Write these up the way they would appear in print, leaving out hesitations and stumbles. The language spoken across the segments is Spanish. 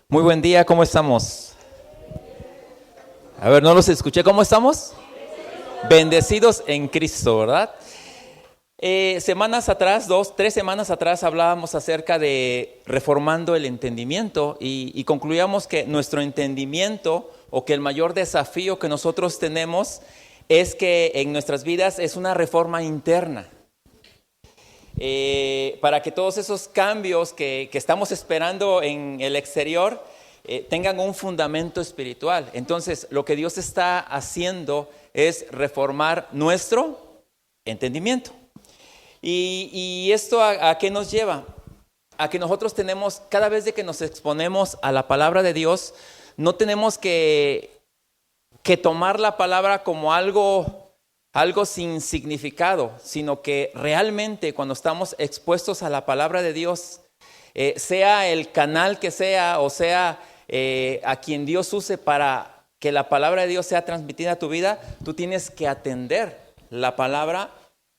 Muy buen día, ¿cómo estamos? A ver, no los escuché, ¿cómo estamos? Bendecidos en Cristo, ¿verdad? Semanas atrás, 3 semanas atrás hablábamos acerca de reformando el entendimiento y concluíamos que nuestro entendimiento o que el mayor desafío que nosotros tenemos es que en nuestras vidas es una reforma interna. Para que todos esos cambios que estamos esperando en el exterior tengan un fundamento espiritual. Entonces, lo que Dios está haciendo es reformar nuestro entendimiento. ¿Y esto a qué nos lleva? A que nosotros tenemos, cada vez de que nos exponemos a la palabra de Dios, no tenemos que tomar la palabra como algo sin significado, sino que realmente cuando estamos expuestos a la palabra de Dios, sea el canal que sea, o sea a quien Dios use para que la palabra de Dios sea transmitida a tu vida, tú tienes que atender la palabra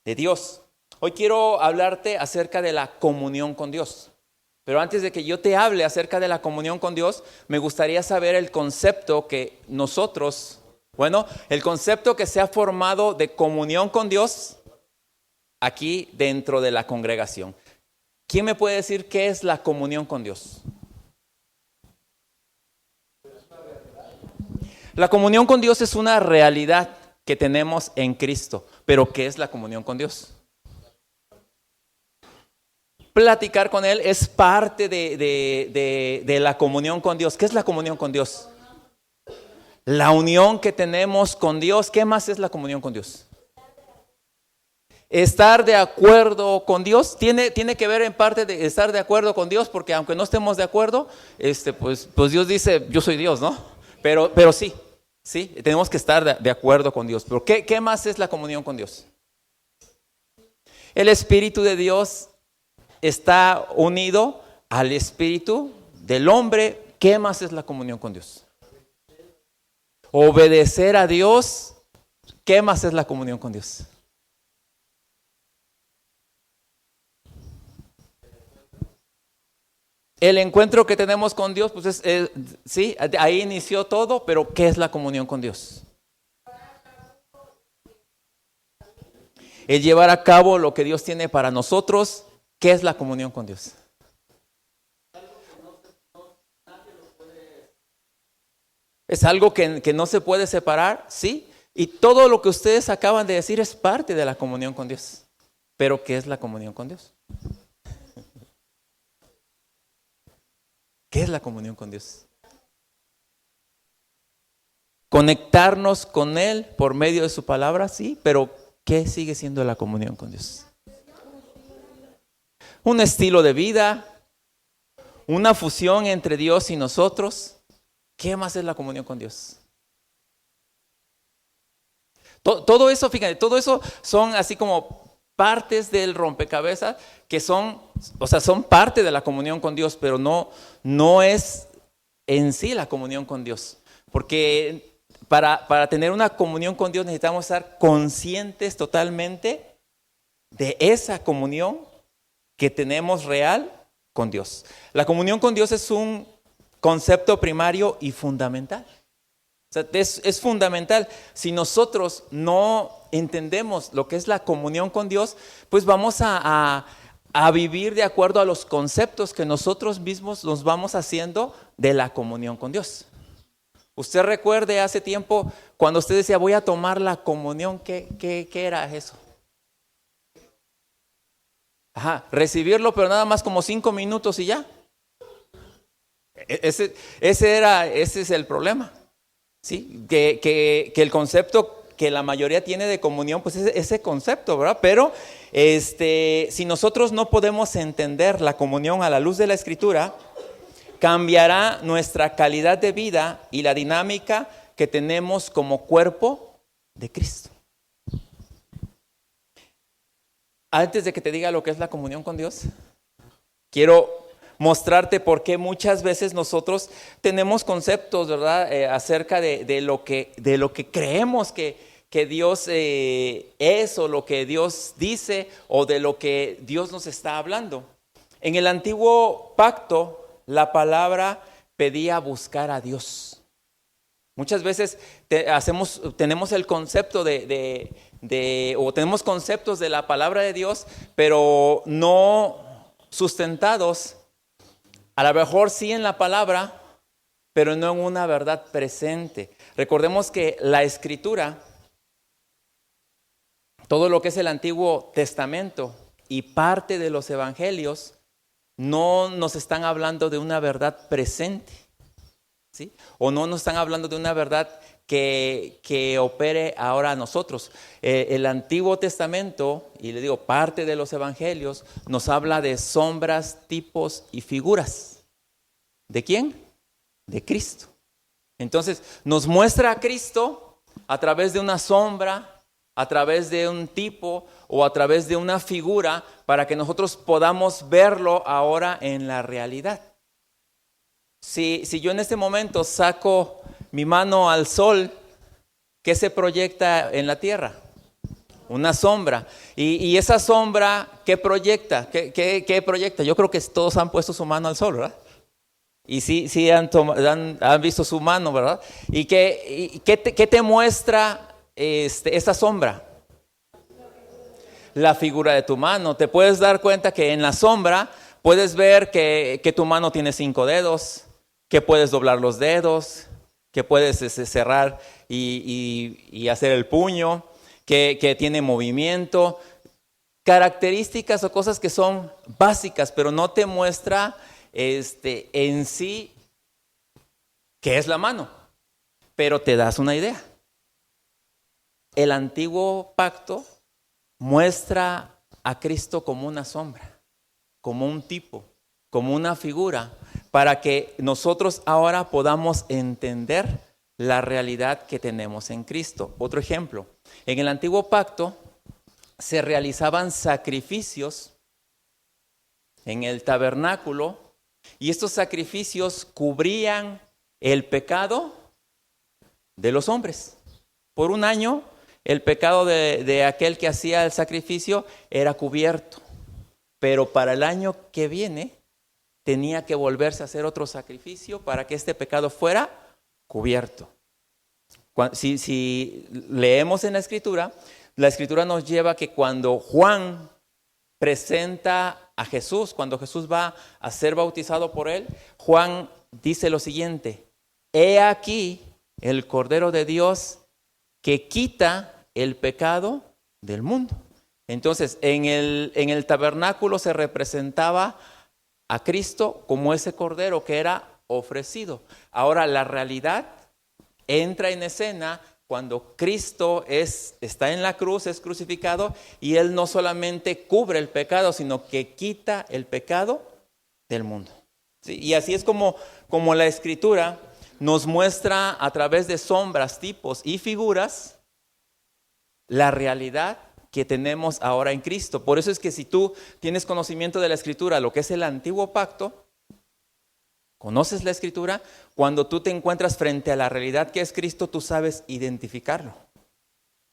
de Dios. Hoy quiero hablarte acerca de la comunión con Dios. Pero antes de que yo te hable acerca de la comunión con Dios, me gustaría saber el concepto que nosotros... el concepto que se ha formado de comunión con Dios aquí dentro de la congregación. ¿Quién me puede decir qué es la comunión con Dios? La comunión con Dios es una realidad que tenemos en Cristo. ¿Pero qué es la comunión con Dios? Platicar con Él es parte de la comunión con Dios. ¿Qué es la comunión con Dios? La unión que tenemos con Dios. ¿Qué más es la comunión con Dios? Estar de acuerdo con Dios tiene que ver en parte de estar de acuerdo con Dios, porque aunque no estemos de acuerdo, pues Dios dice, yo soy Dios, ¿no? Pero sí, tenemos que estar de acuerdo con Dios. Pero ¿qué más es la comunión con Dios? El Espíritu de Dios está unido al Espíritu del hombre. ¿Qué más es la comunión con Dios? Obedecer a Dios. ¿Qué más es la comunión con Dios? El encuentro que tenemos con Dios, pues sí, ahí inició todo, pero ¿qué es la comunión con Dios? El llevar a cabo lo que Dios tiene para nosotros. ¿Qué es la comunión con Dios? Es algo que no se puede separar, ¿sí? Y todo lo que ustedes acaban de decir es parte de la comunión con Dios. ¿Pero qué es la comunión con Dios? ¿Qué es la comunión con Dios? Conectarnos con Él por medio de su palabra, sí, pero ¿qué sigue siendo la comunión con Dios? Un estilo de vida, una fusión entre Dios y nosotros. ¿Qué más es la comunión con Dios? Todo eso, fíjate, todo eso son así como partes del rompecabezas que son parte de la comunión con Dios, pero no es en sí la comunión con Dios. Porque para tener una comunión con Dios necesitamos estar conscientes totalmente de esa comunión que tenemos real con Dios. La comunión con Dios es un concepto primario y fundamental. O sea, es fundamental. Si nosotros no entendemos lo que es la comunión con Dios, pues vamos a vivir de acuerdo a los conceptos que nosotros mismos nos vamos haciendo de la comunión con Dios. Usted recuerde hace tiempo cuando usted decía voy a tomar la comunión, ¿qué era eso? Recibirlo, pero nada más como 5 minutos y ya. Ese es el problema. Sí, que el concepto que la mayoría tiene de comunión, pues es ese concepto, ¿verdad? Pero si nosotros no podemos entender la comunión a la luz de la Escritura, cambiará nuestra calidad de vida y la dinámica que tenemos como cuerpo de Cristo. Antes de que te diga lo que es la comunión con Dios, quiero mostrarte por qué muchas veces nosotros tenemos conceptos, ¿verdad? Acerca de lo que creemos que Dios es, o lo que Dios dice, o de lo que Dios nos está hablando. En el antiguo pacto, la palabra pedía buscar a Dios. Muchas veces tenemos el concepto o tenemos conceptos de la palabra de Dios, pero no sustentados, a lo mejor sí en la palabra, pero no en una verdad presente. Recordemos que la Escritura, todo lo que es el Antiguo Testamento y parte de los Evangelios, no nos están hablando de una verdad presente, ¿sí? O no nos están hablando de una verdad que opere ahora a nosotros. El Antiguo Testamento, y le digo, parte de los Evangelios, nos habla de sombras, tipos y figuras. ¿De quién? De Cristo. Entonces, nos muestra a Cristo a través de una sombra, a través de un tipo o a través de una figura, para que nosotros podamos verlo ahora en la realidad. Si yo en este momento saco mi mano al sol, ¿qué se proyecta en la tierra? Una sombra. Y esa sombra, ¿qué proyecta? ¿Qué proyecta? Yo creo que todos han puesto su mano al sol, ¿verdad? Y sí han visto su mano, ¿verdad? ¿Y qué te muestra esa sombra? La figura de tu mano. Te puedes dar cuenta que en la sombra puedes ver que tu mano tiene 5 dedos, que puedes doblar los dedos, que puedes cerrar y hacer el puño, que tiene movimiento, características o cosas que son básicas, pero no te muestra en sí qué es la mano, pero te das una idea. El antiguo pacto muestra a Cristo como una sombra, como un tipo, como una figura, para que nosotros ahora podamos entender la realidad que tenemos en Cristo. Otro ejemplo, en el antiguo pacto se realizaban sacrificios en el tabernáculo, y estos sacrificios cubrían el pecado de los hombres. Por un año, el pecado de aquel que hacía el sacrificio era cubierto, pero para el año que viene tenía que volverse a hacer otro sacrificio para que este pecado fuera cubierto. Si leemos en la Escritura nos lleva que cuando Juan presenta a Jesús, cuando Jesús va a ser bautizado por él, Juan dice lo siguiente: he aquí el Cordero de Dios que quita el pecado del mundo. Entonces, en el tabernáculo se representaba a Cristo como ese Cordero que era ofrecido. Ahora la realidad entra en escena cuando Cristo está en la cruz, es crucificado, y Él no solamente cubre el pecado, sino que quita el pecado del mundo. ¿Sí? Y así es como la Escritura nos muestra a través de sombras, tipos y figuras la realidad que tenemos ahora en Cristo. Por eso es que si tú tienes conocimiento de la Escritura, lo que es el antiguo pacto, conoces la Escritura, cuando tú te encuentras frente a la realidad que es Cristo, tú sabes identificarlo.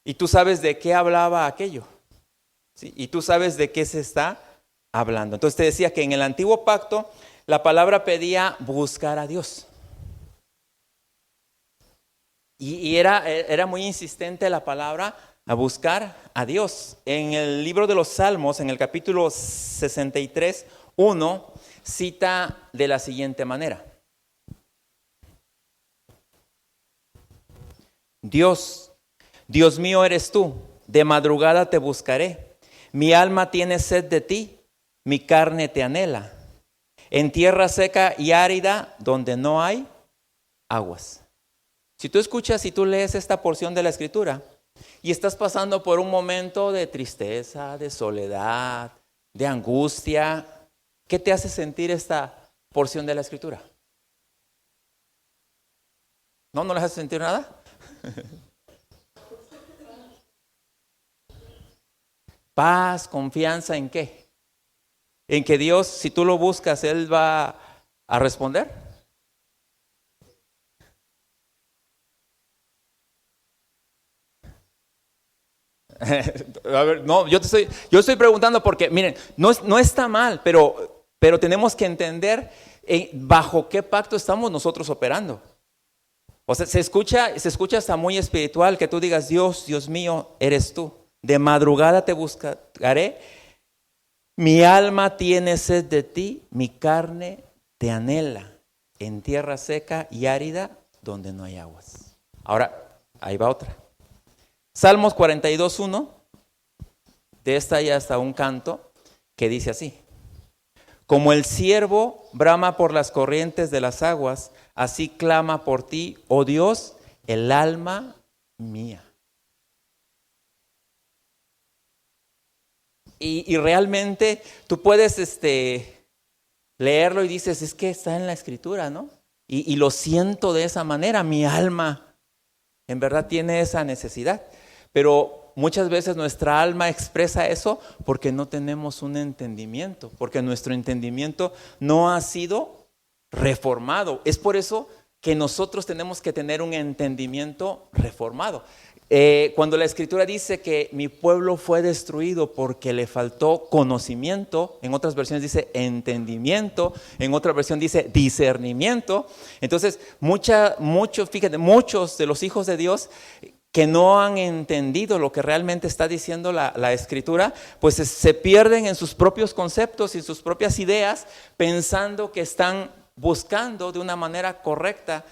Y tú sabes de qué hablaba aquello. ¿Sí? Y tú sabes de qué se está hablando. Entonces te decía que en el antiguo pacto la palabra pedía buscar a Dios. Y era muy insistente la palabra a buscar a Dios. En el libro de los Salmos, en el capítulo 63, 1, cita de la siguiente manera: Dios mío eres tú, de madrugada te buscaré. Mi alma tiene sed de ti, mi carne te anhela, en tierra seca y árida donde no hay aguas. Si tú escuchas y tú lees esta porción de la Escritura y estás pasando por un momento de tristeza, de soledad, de angustia, ¿qué te hace sentir esta porción de la Escritura? ¿No les hace sentir nada? Paz, confianza, ¿en qué? En que Dios, si tú lo buscas, Él va a responder. A ver, no, yo estoy preguntando porque, miren, no está mal, pero tenemos que entender ¿bajo qué pacto estamos nosotros operando? O sea, se escucha hasta muy espiritual que tú digas, Dios, Dios mío, eres tú. De madrugada te buscaré. Mi alma tiene sed de ti, mi carne te anhela en tierra seca y árida donde no hay aguas. Ahora, ahí va otra. Salmos 42:1, de esta ya está un canto que dice así. Como el ciervo brama por las corrientes de las aguas, así clama por ti, oh Dios, el alma mía. Y realmente tú puedes leerlo y dices, es que está en la escritura, ¿no? Y lo siento de esa manera, mi alma en verdad tiene esa necesidad. Pero muchas veces nuestra alma expresa eso porque no tenemos un entendimiento, porque nuestro entendimiento no ha sido reformado. Es por eso que nosotros tenemos que tener un entendimiento reformado. Cuando la escritura dice que mi pueblo fue destruido porque le faltó conocimiento, en otras versiones dice entendimiento, en otra versión dice discernimiento. Entonces, muchos de los hijos de Dios que no han entendido lo que realmente está diciendo la escritura, pues se pierden en sus propios conceptos y sus propias ideas, pensando que están buscando de una manera correcta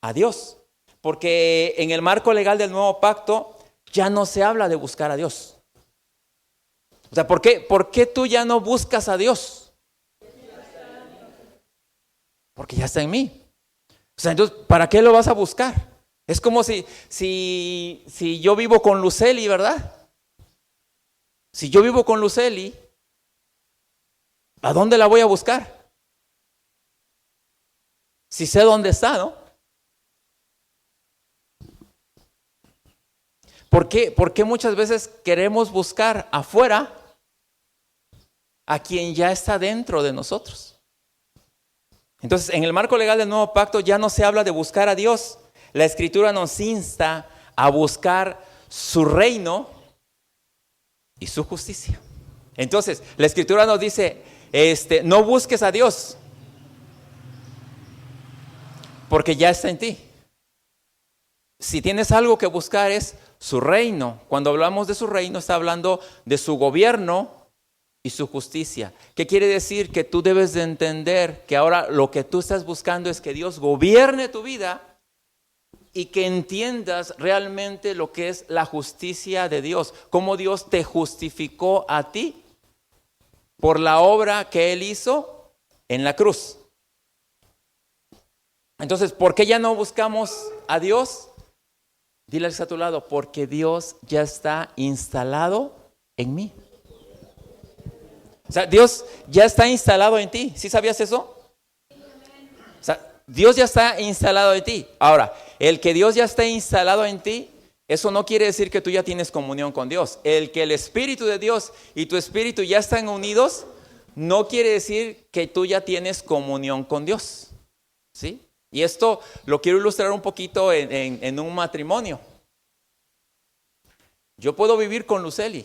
a Dios. Porque en el marco legal del nuevo pacto ya no se habla de buscar a Dios. O sea, ¿por qué tú ya no buscas a Dios? Porque ya está en mí. O sea, entonces, ¿para qué lo vas a buscar? Es como si yo vivo con Luceli, ¿verdad? Si yo vivo con Luceli, ¿a dónde la voy a buscar? Si sé dónde está, ¿no? ¿Por qué muchas veces queremos buscar afuera a quien ya está dentro de nosotros? Entonces, en el marco legal del nuevo pacto ya no se habla de buscar a Dios. La escritura nos insta a buscar su reino y su justicia. Entonces, la escritura nos dice, no busques a Dios, porque ya está en ti. Si tienes algo que buscar es su reino. Cuando hablamos de su reino, está hablando de su gobierno y su justicia. ¿Qué quiere decir? Que tú debes de entender que ahora lo que tú estás buscando es que Dios gobierne tu vida y que entiendas realmente lo que es la justicia de Dios. Cómo Dios te justificó a ti por la obra que Él hizo en la cruz. Entonces, ¿por qué ya no buscamos a Dios? Dile al que está a tu lado, porque Dios ya está instalado en mí. O sea, Dios ya está instalado en ti. ¿Sí sabías eso? O sea, Dios ya está instalado en ti. Ahora, el que Dios ya está instalado en ti, eso no quiere decir que tú ya tienes comunión con Dios. El que el Espíritu de Dios y tu Espíritu ya están unidos, no quiere decir que tú ya tienes comunión con Dios. ¿Sí? Y esto lo quiero ilustrar un poquito en un matrimonio. Yo puedo vivir con Luceli,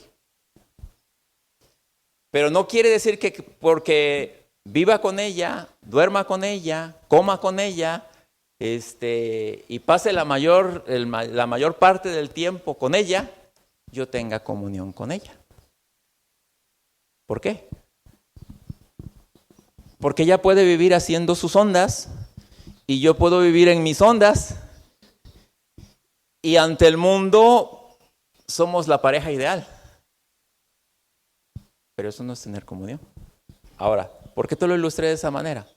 pero no quiere decir que porque viva con ella, duerma con ella, coma con ella, y pase la mayor parte del tiempo con ella, yo tenga comunión con ella. ¿Por qué? Porque ella puede vivir haciendo sus ondas y yo puedo vivir en mis ondas, y ante el mundo somos la pareja ideal. Pero eso no es tener comunión. Ahora, ¿por qué te lo ilustré de esa manera?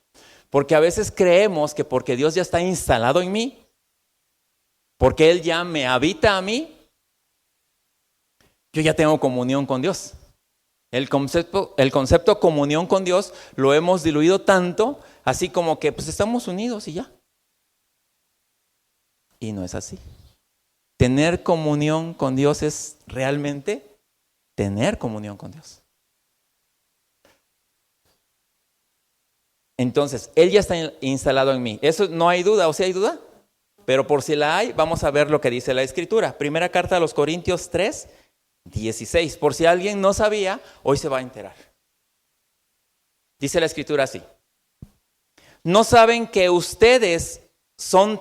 Porque a veces creemos que porque Dios ya está instalado en mí, porque Él ya me habita a mí, yo ya tengo comunión con Dios. El concepto comunión con Dios lo hemos diluido tanto, así como que pues estamos unidos y ya. Y no es así. Tener comunión con Dios es realmente tener comunión con Dios. Entonces, Él ya está instalado en mí. Eso no hay duda, ¿o sí hay duda? Pero por si la hay, vamos a ver lo que dice la Escritura. Primera carta a los Corintios 3:16. Por si alguien no sabía, hoy se va a enterar. Dice la Escritura así. ¿No saben que ustedes son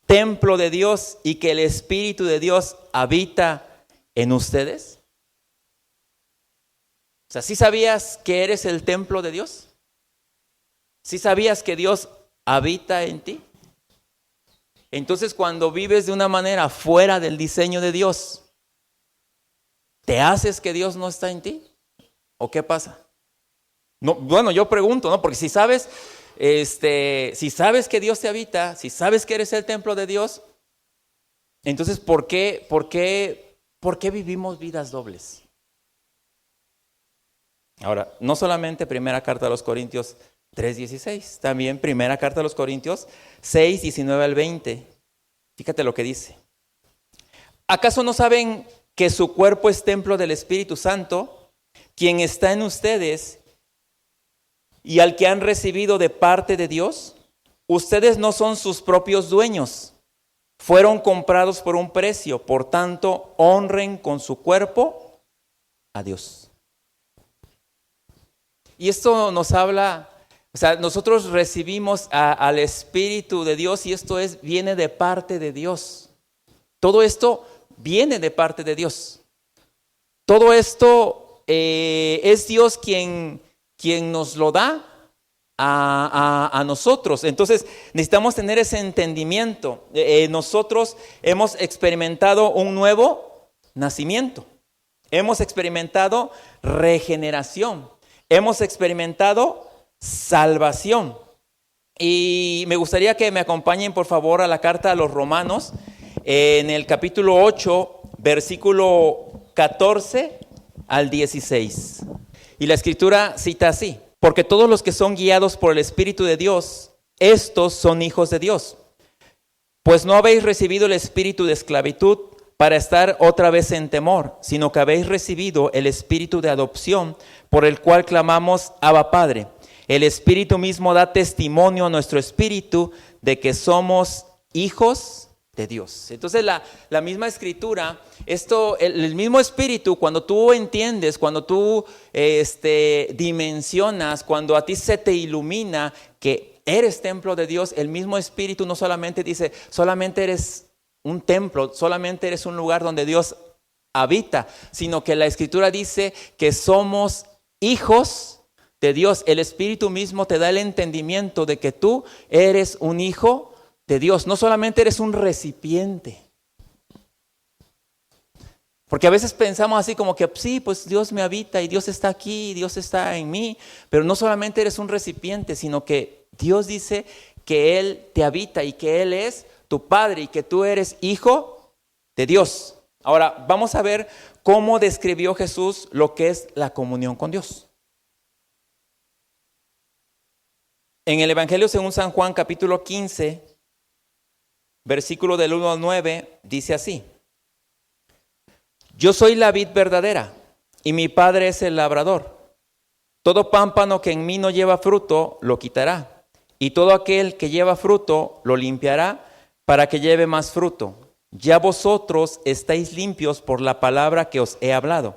templo de Dios y que el Espíritu de Dios habita en ustedes? O sea, ¿sí sabías que eres el templo de Dios? ¿Sí sabías que Dios habita en ti? Entonces, cuando vives de una manera fuera del diseño de Dios, ¿te haces que Dios no está en ti? ¿O qué pasa? No, bueno, yo pregunto, ¿no? Porque si sabes que Dios te habita, si sabes que eres el templo de Dios, entonces ¿por qué vivimos vidas dobles? Ahora, no solamente primera carta a los Corintios 3:16, también primera carta a los Corintios 6:19 al 20. Fíjate lo que dice. ¿Acaso no saben que su cuerpo es templo del Espíritu Santo, quien está en ustedes y al que han recibido de parte de Dios? Ustedes no son sus propios dueños, fueron comprados por un precio, por tanto, honren con su cuerpo a Dios. Y esto nos habla, o sea, nosotros recibimos al Espíritu de Dios y esto viene de parte de Dios. Todo esto viene de parte de Dios. Todo esto es Dios quien nos lo da a nosotros. Entonces necesitamos tener ese entendimiento. Nosotros hemos experimentado un nuevo nacimiento. Hemos experimentado regeneración. Hemos experimentado salvación. Y me gustaría que me acompañen por favor a la carta a los Romanos, en el capítulo 8, versículo 14 al 16. Y la Escritura cita así: porque todos los que son guiados por el Espíritu de Dios, estos son hijos de Dios. Pues no habéis recibido el espíritu de esclavitud para estar otra vez en temor, sino que habéis recibido el espíritu de adopción, por el cual clamamos Abba Padre. El Espíritu mismo da testimonio a nuestro espíritu de que somos hijos de Dios. Entonces la misma Escritura, el mismo Espíritu, cuando tú entiendes, cuando tú dimensionas, cuando a ti se te ilumina que eres templo de Dios, el mismo Espíritu no solamente dice, solamente eres un templo, solamente eres un lugar donde Dios habita, sino que la Escritura dice que somos hijos de Dios. El Espíritu mismo te da el entendimiento de que tú eres un hijo de Dios. No solamente eres un recipiente. Porque a veces pensamos así como que sí, pues Dios me habita y Dios está aquí, Dios está en mí. Pero no solamente eres un recipiente, sino que Dios dice que Él te habita y que Él es tu Padre y que tú eres hijo de Dios. Ahora, vamos a ver cómo describió Jesús lo que es la comunión con Dios. En el Evangelio según San Juan, capítulo 15, versículo del 1 al 9, dice así: yo soy la vid verdadera y mi Padre es el labrador. Todo pámpano que en mí no lleva fruto, lo quitará. Y todo aquel que lleva fruto, lo limpiará para que lleve más fruto. Ya vosotros estáis limpios por la palabra que os he hablado.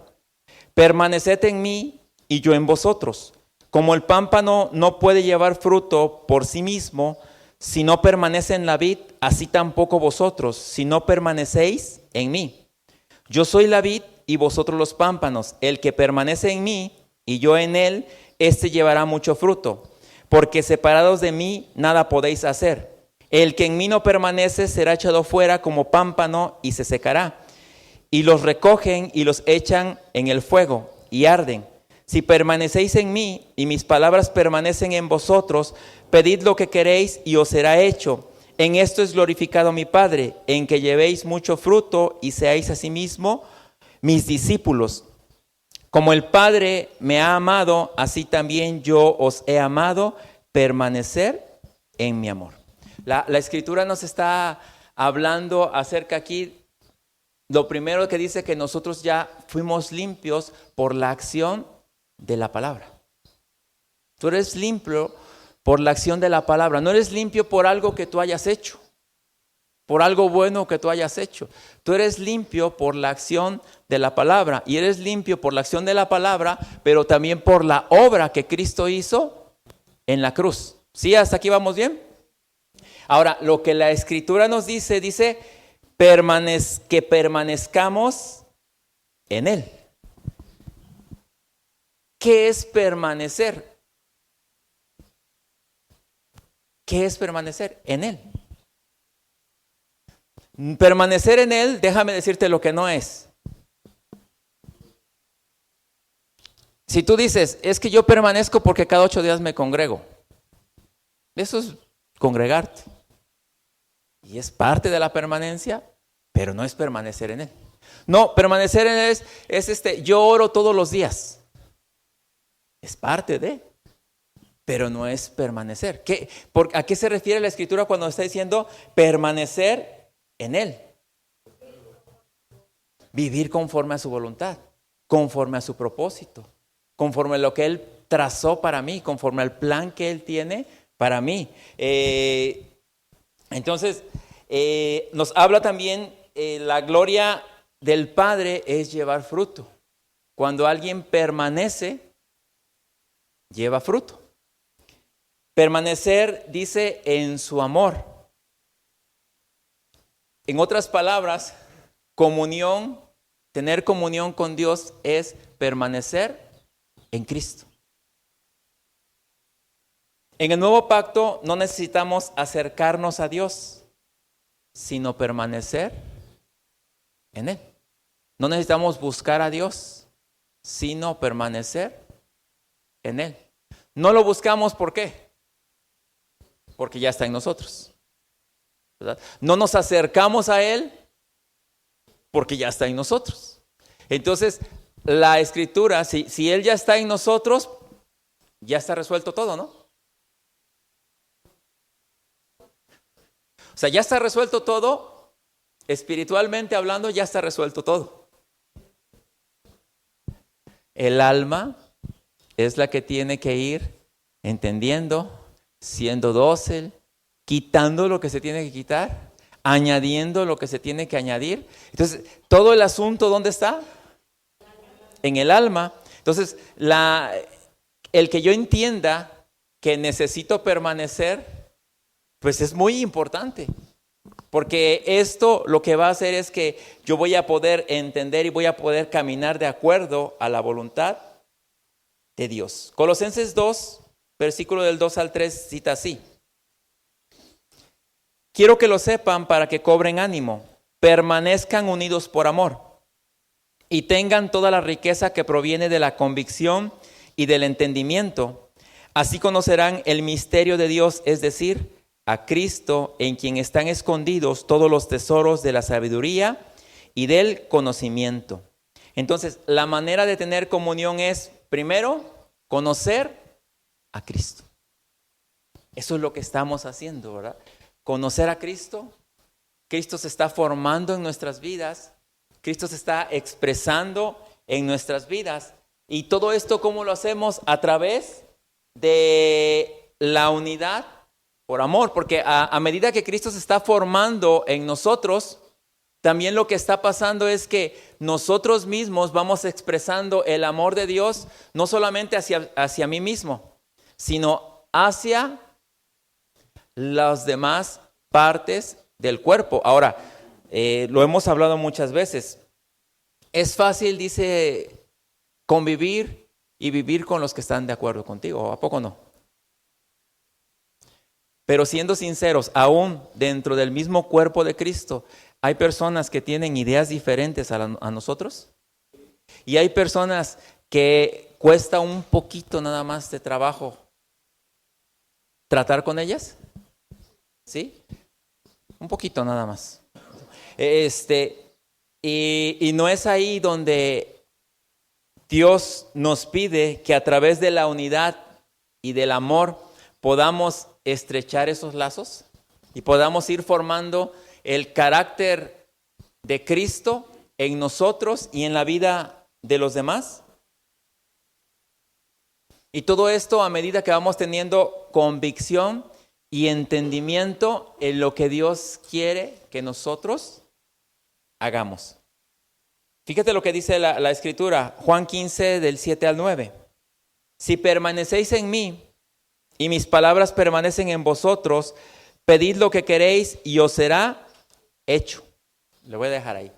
Permaneced en mí y yo en vosotros. Como el pámpano no puede llevar fruto por sí mismo, si no permanece en la vid, así tampoco vosotros, si no permanecéis en mí. Yo soy la vid y vosotros los pámpanos. El que permanece en mí y yo en él, éste llevará mucho fruto. Porque separados de mí, nada podéis hacer. El que en mí no permanece será echado fuera como pámpano y se secará. Y los recogen y los echan en el fuego y arden. Si permanecéis en mí y mis palabras permanecen en vosotros, pedid lo que queréis y os será hecho. En esto es glorificado mi Padre, en que llevéis mucho fruto y seáis asimismo mis discípulos. Como el Padre me ha amado, así también yo os he amado, permanecer en mi amor. La Escritura nos está hablando acerca aquí, lo primero que dice que nosotros ya fuimos limpios por la acción de la palabra. Tú eres limpio por la acción de la palabra. No eres limpio por algo que tú hayas hecho, por algo bueno que tú hayas hecho. Tú eres limpio por la acción de la palabra. Y eres limpio por la acción de la palabra, pero también por la obra que Cristo hizo en la cruz. ¿Sí? ¿Hasta aquí vamos bien? Ahora, lo que la Escritura nos dice que permanezcamos en Él. ¿Qué es permanecer? ¿Qué es permanecer? En Él. Permanecer en Él, déjame decirte lo que no es. Si tú dices, es que yo permanezco porque cada 8 días me congrego. Eso es congregarte. Y es parte de la permanencia, pero no es permanecer en Él. No, permanecer en Él es yo oro todos los días. Es parte de, pero no es permanecer. ¿A qué se refiere la Escritura cuando está diciendo permanecer en Él? Vivir conforme a su voluntad, conforme a su propósito, conforme a lo que Él trazó para mí, conforme al plan que Él tiene para mí. Entonces, nos habla también la gloria del Padre es llevar fruto. Cuando alguien permanece, lleva fruto. Permanecer dice en su amor. En otras palabras, comunión, tener comunión con Dios es permanecer en Cristo. En el nuevo pacto no necesitamos acercarnos a Dios, sino permanecer en Él. No necesitamos buscar a Dios, sino permanecer en Él. No lo buscamos, ¿por qué? Porque ya está en nosotros, ¿verdad? No nos acercamos a Él porque ya está en nosotros. Entonces, la Escritura, si Él ya está en nosotros, ya está resuelto todo, ¿no? O sea, ya está resuelto todo, espiritualmente hablando, ya está resuelto todo. El alma es la que tiene que ir entendiendo, siendo dócil, quitando lo que se tiene que quitar, añadiendo lo que se tiene que añadir. Entonces, todo el asunto, ¿dónde está? En el alma. Entonces, el que yo entienda que necesito permanecer, pues es muy importante, porque esto lo que va a hacer es que yo voy a poder entender y voy a poder caminar de acuerdo a la voluntad de Dios. Colosenses 2, versículo del 2 al 3 cita así: quiero que lo sepan para que cobren ánimo, permanezcan unidos por amor y tengan toda la riqueza que proviene de la convicción y del entendimiento. Así conocerán el misterio de Dios, es decir, a Cristo, en quien están escondidos todos los tesoros de la sabiduría y del conocimiento. Entonces, la manera de tener comunión es, primero, conocer a Cristo. Eso es lo que estamos haciendo, ¿verdad? Conocer a Cristo. Cristo se está formando en nuestras vidas. Cristo se está expresando en nuestras vidas. Y todo esto, ¿cómo lo hacemos? A través de la unidad por amor, porque a medida que Cristo se está formando en nosotros, también lo que está pasando es que nosotros mismos vamos expresando el amor de Dios, no solamente hacia mí mismo, sino hacia las demás partes del cuerpo. Ahora, lo hemos hablado muchas veces. Es fácil, dice, convivir y vivir con los que están de acuerdo contigo, ¿a poco no? Pero siendo sinceros, aún dentro del mismo cuerpo de Cristo, hay personas que tienen ideas diferentes a nosotros. Y hay personas que cuesta un poquito nada más de trabajo tratar con ellas. ¿Sí? Un poquito nada más. Y no es ahí donde Dios nos pide que a través de la unidad y del amor podamos estrechar esos lazos y podamos ir formando el carácter de Cristo en nosotros y en la vida de los demás. Y todo esto a medida que vamos teniendo convicción y entendimiento en lo que Dios quiere que nosotros hagamos. Fíjate lo que dice la Escritura, Juan 15 del 7 al 9. Si permanecéis en mí y mis palabras permanecen en vosotros, pedid lo que queréis y os será hecho. Le voy a dejar ahí.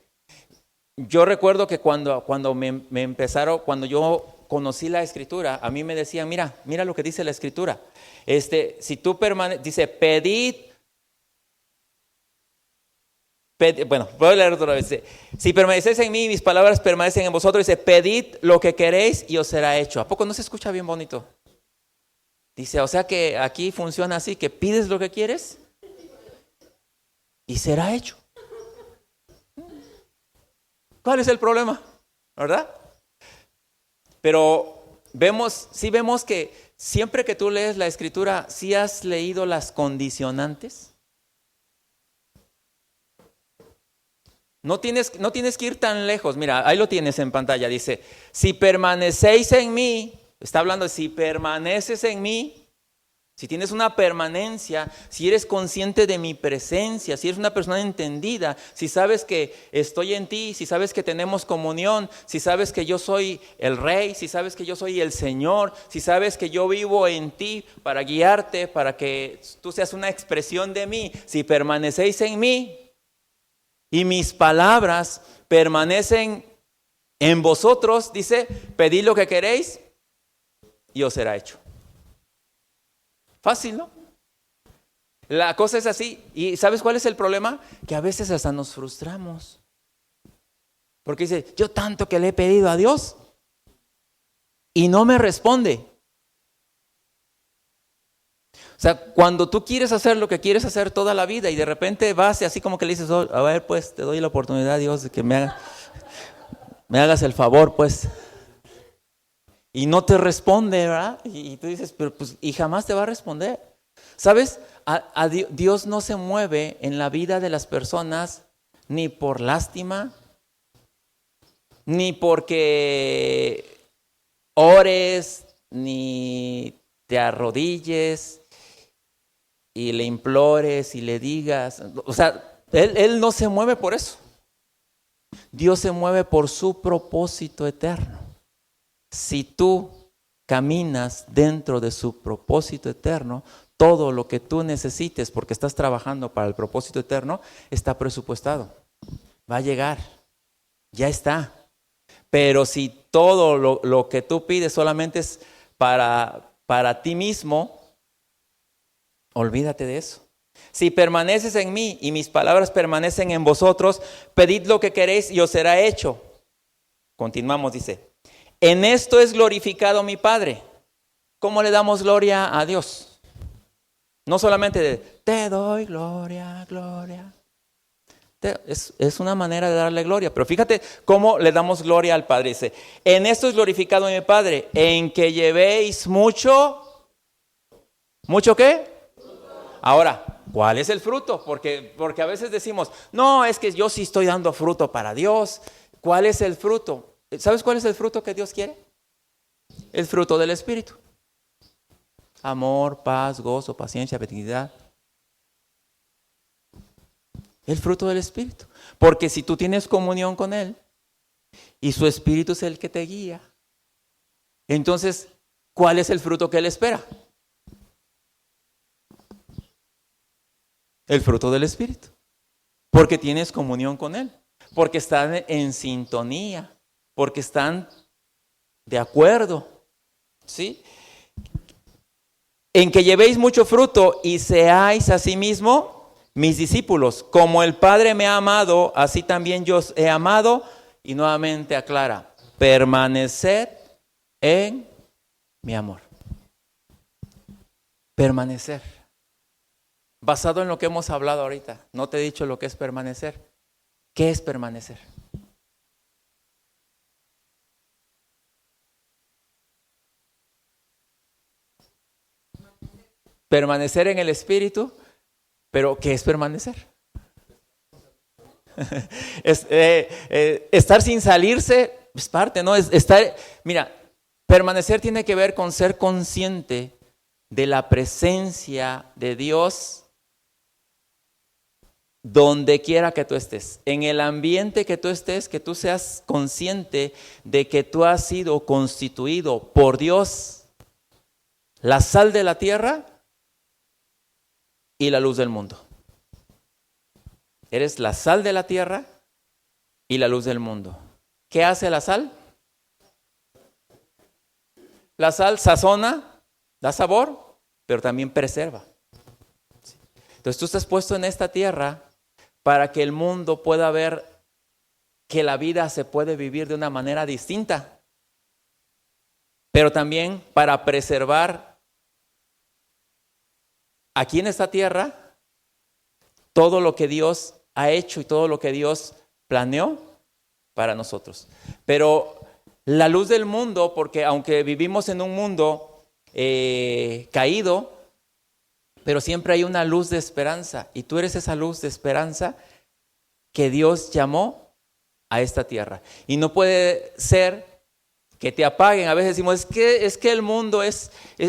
Yo recuerdo que cuando me empezaron, cuando yo conocí la Escritura, a mí me decían, mira lo que dice la Escritura. Si tú dice, pedid, bueno, voy a leer otra vez. Dice, si permanecéis en mí, mis palabras permanecen en vosotros, dice, pedid lo que queréis y os será hecho. ¿A poco no se escucha bien bonito? Dice, o sea que aquí funciona así, que pides lo que quieres y será hecho. ¿Cuál es el problema? ¿Verdad? Pero vemos que siempre que tú lees la Escritura, ¿sí has leído las condicionantes? No tienes que ir tan lejos. Mira, ahí lo tienes en pantalla. Dice, si permanecéis en mí, está hablando de si permaneces en mí, si tienes una permanencia, si eres consciente de mi presencia, si eres una persona entendida, si sabes que estoy en ti, si sabes que tenemos comunión, si sabes que yo soy el Rey, si sabes que yo soy el Señor, si sabes que yo vivo en ti para guiarte, para que tú seas una expresión de mí, si permanecéis en mí y mis palabras permanecen en vosotros, dice, pedid lo que queréis y os será hecho. Fácil, ¿no? La cosa es así. ¿Y sabes cuál es el problema? Que a veces hasta nos frustramos. Porque dice, yo tanto que le he pedido a Dios y no me responde. O sea, cuando tú quieres hacer lo que quieres hacer toda la vida y de repente vas y así como que le dices, oh, a ver, pues te doy la oportunidad, Dios, de que me hagas el favor, pues. Y no te responde, ¿verdad? Y tú dices, pero pues, y jamás te va a responder. ¿Sabes? Dios no se mueve en la vida de las personas ni por lástima, ni porque ores, ni te arrodilles y le implores y le digas. O sea, Él no se mueve por eso. Dios se mueve por su propósito eterno. Si tú caminas dentro de su propósito eterno, todo lo que tú necesites, porque estás trabajando para el propósito eterno, está presupuestado. Va a llegar, ya está. Pero si todo lo que tú pides solamente es para ti mismo, olvídate de eso. Si permaneces en mí y mis palabras permanecen en vosotros, pedid lo que queréis y os será hecho. Continuamos, dice. En esto es glorificado mi Padre. ¿Cómo le damos gloria a Dios? No solamente de, te doy gloria, gloria. Es una manera de darle gloria. Pero fíjate cómo le damos gloria al Padre. Dice, en esto es glorificado mi Padre, en que llevéis mucho. ¿Mucho qué? Ahora, ¿cuál es el fruto? Porque a veces decimos, no, es que yo sí estoy dando fruto para Dios. ¿Cuál es el fruto? ¿Sabes cuál es el fruto que Dios quiere? El fruto del Espíritu. Amor, paz, gozo, paciencia, benignidad. El fruto del Espíritu. Porque si tú tienes comunión con Él y su Espíritu es el que te guía, entonces, ¿cuál es el fruto que Él espera? El fruto del Espíritu. Porque tienes comunión con Él. Porque están en sintonía. Porque están de acuerdo, ¿sí? En que llevéis mucho fruto y seáis asimismo mis discípulos. Como el Padre me ha amado, así también yo os he amado. Y nuevamente aclara, permaneced en mi amor. Permanecer. Basado en lo que hemos hablado ahorita. No te he dicho lo que es permanecer. ¿Qué es permanecer? Permanecer en el Espíritu, pero ¿qué es permanecer? Estar sin salirse es parte, ¿no? Mira, permanecer tiene que ver con ser consciente de la presencia de Dios donde quiera que tú estés, en el ambiente que tú estés, que tú seas consciente de que tú has sido constituido por Dios la sal de la tierra y la luz del mundo. Eres la sal de la tierra y la luz del mundo. ¿Qué hace la sal? La sal sazona, da sabor, pero también preserva. Entonces tú estás puesto en esta tierra para que el mundo pueda ver que la vida se puede vivir de una manera distinta, pero también para preservar aquí en esta tierra todo lo que Dios ha hecho y todo lo que Dios planeó para nosotros. Pero la luz del mundo, porque aunque vivimos en un mundo caído, pero siempre hay una luz de esperanza, y tú eres esa luz de esperanza que Dios llamó a esta tierra. Y no puede ser que te apaguen. A veces decimos, es que el mundo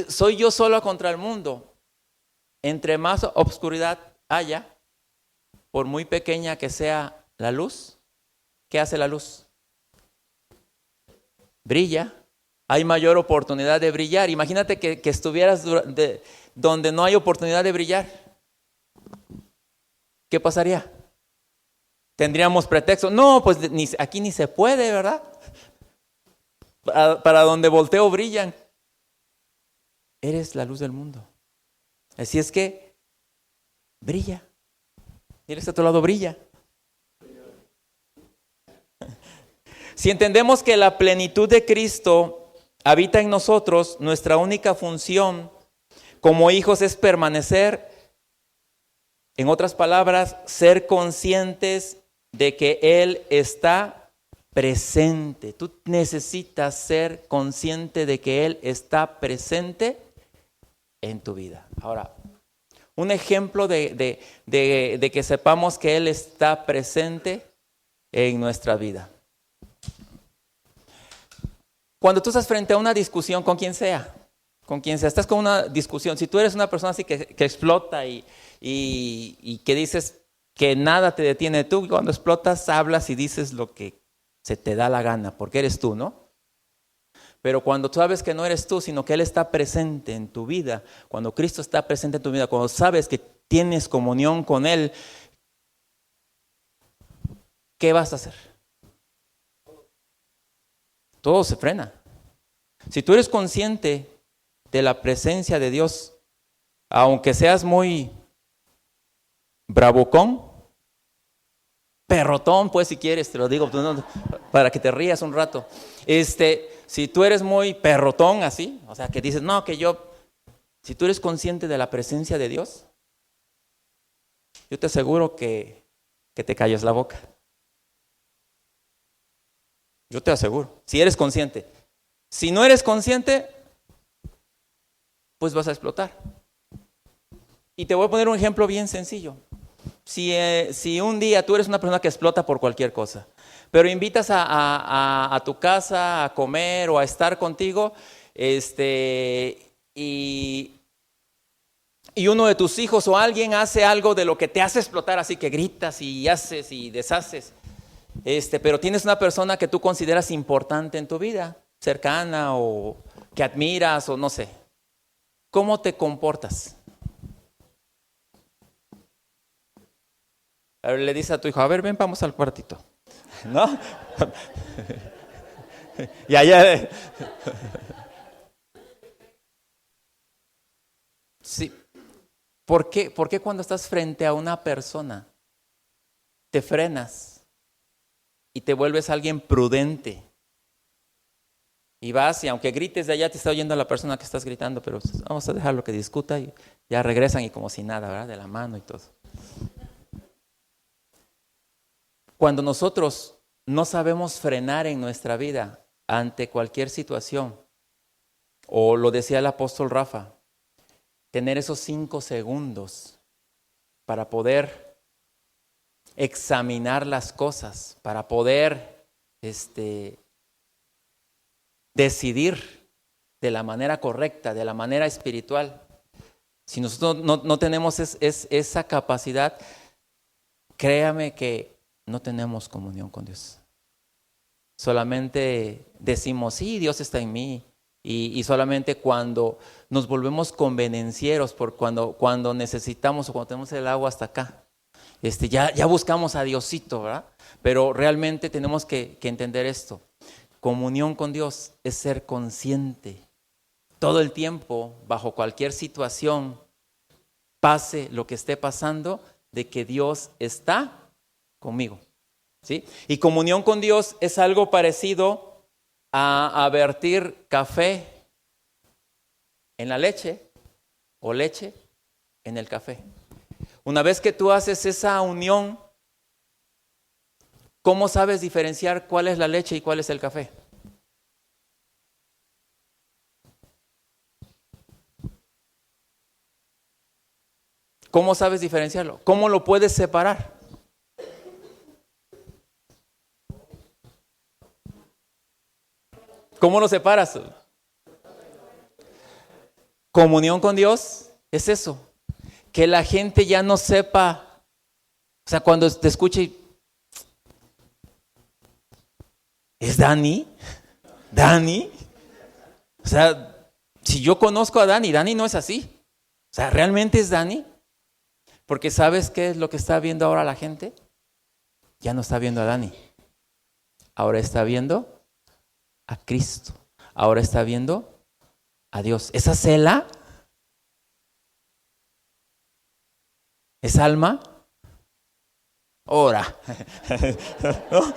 soy yo solo contra el mundo. Entre más obscuridad haya, por muy pequeña que sea la luz, ¿qué hace la luz? Brilla. Hay mayor oportunidad de brillar. Imagínate que estuvieras donde no hay oportunidad de brillar. ¿Qué pasaría? Tendríamos pretexto. No, pues aquí ni se puede, ¿verdad? Para donde volteo brillan. Eres la luz del mundo. Así es que brilla. Mira, a tu lado, brilla. Si entendemos que la plenitud de Cristo habita en nosotros, nuestra única función como hijos es permanecer, en otras palabras, ser conscientes de que Él está presente. Tú necesitas ser consciente de que Él está presente en tu vida. Ahora, un ejemplo de que sepamos que Él está presente en nuestra vida. Cuando tú estás frente a una discusión con quien sea, estás con una discusión, si tú eres una persona así que explota y que dices que nada te detiene, tú cuando explotas hablas y dices lo que se te da la gana, porque eres tú, ¿no? Pero cuando tú sabes que no eres tú, sino que Él está presente en tu vida, cuando Cristo está presente en tu vida, cuando sabes que tienes comunión con Él, ¿qué vas a hacer? Todo se frena. Si tú eres consciente de la presencia de Dios, aunque seas muy bravucón, perrotón, pues si quieres, te lo digo para que te rías un rato. Si tú eres muy perrotón así, o sea, que dices, no, si tú eres consciente de la presencia de Dios, yo te aseguro que te calles la boca. Yo te aseguro, si eres consciente. Si no eres consciente, pues vas a explotar. Y te voy a poner un ejemplo bien sencillo. Si un día tú eres una persona que explota por cualquier cosa, pero invitas a tu casa a comer o a estar contigo, y uno de tus hijos o alguien hace algo de lo que te hace explotar, así que gritas y haces y deshaces, pero tienes una persona que tú consideras importante en tu vida, cercana o que admiras o no sé, ¿cómo te comportas? A ver, le dice a tu hijo, a ver, ven, vamos al cuartito, ¿no? Y allá. Sí. ¿Por qué cuando estás frente a una persona te frenas y te vuelves alguien prudente? Y vas y aunque grites de allá te está oyendo la persona que estás gritando, pero vamos a dejarlo que discuta y ya regresan y como si nada, ¿verdad? De la mano y todo. Cuando nosotros no sabemos frenar en nuestra vida ante cualquier situación, o lo decía el apóstol Rafa, tener esos 5 segundos para poder examinar las cosas, para poder decidir de la manera correcta, de la manera espiritual. Si nosotros no tenemos esa capacidad, créame que no tenemos comunión con Dios. Solamente decimos, sí, Dios está en mí, Y solamente cuando nos volvemos convenencieros, por cuando necesitamos o cuando tenemos el agua hasta acá, ya buscamos a Diosito, ¿verdad? Pero realmente tenemos que entender esto. Comunión con Dios es ser consciente todo el tiempo, bajo cualquier situación, pase lo que esté pasando, de que Dios está conmigo, ¿sí? Y comunión con Dios es algo parecido a vertir café en la leche o leche en el café. Una vez que tú haces esa unión, ¿cómo sabes diferenciar cuál es la leche y cuál es el café? ¿Cómo sabes diferenciarlo? ¿Cómo lo puedes separar? ¿Cómo lo separas? Comunión con Dios es eso, que la gente ya no sepa, o sea, cuando te escuche, ¿es Dani? ¿Dani? O sea, si yo conozco a Dani, Dani no es así. O sea, ¿realmente es Dani? Porque ¿sabes qué es lo que está viendo ahora la gente? Ya no está viendo a Dani. Ahora está viendo a Cristo. Ahora está viendo a Dios. Esa cela, esa alma, ora. ¿No?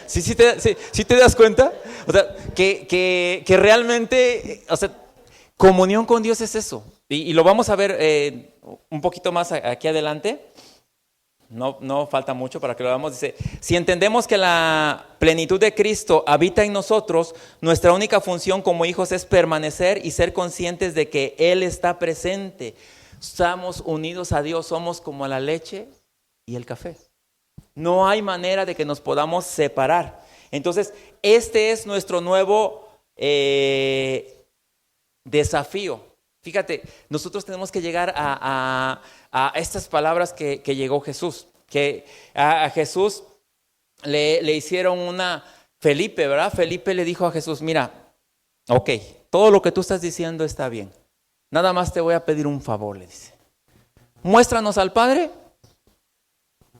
¿Sí te das cuenta? O sea, que realmente, o sea, comunión con Dios es eso. Y lo vamos a ver un poquito más aquí adelante. No falta mucho para que lo veamos. Dice, si entendemos que la plenitud de Cristo habita en nosotros, nuestra única función como hijos es permanecer y ser conscientes de que Él está presente. Estamos unidos a Dios, somos como la leche y el café. No hay manera de que nos podamos separar. Entonces, este es nuestro nuevo desafío. Fíjate, nosotros tenemos que llegar a estas palabras que llegó Jesús. Que a Jesús le hicieron una... Felipe, ¿verdad? Felipe le dijo a Jesús, mira, ok, todo lo que tú estás diciendo está bien. Nada más te voy a pedir un favor, le dice. Muéstranos al Padre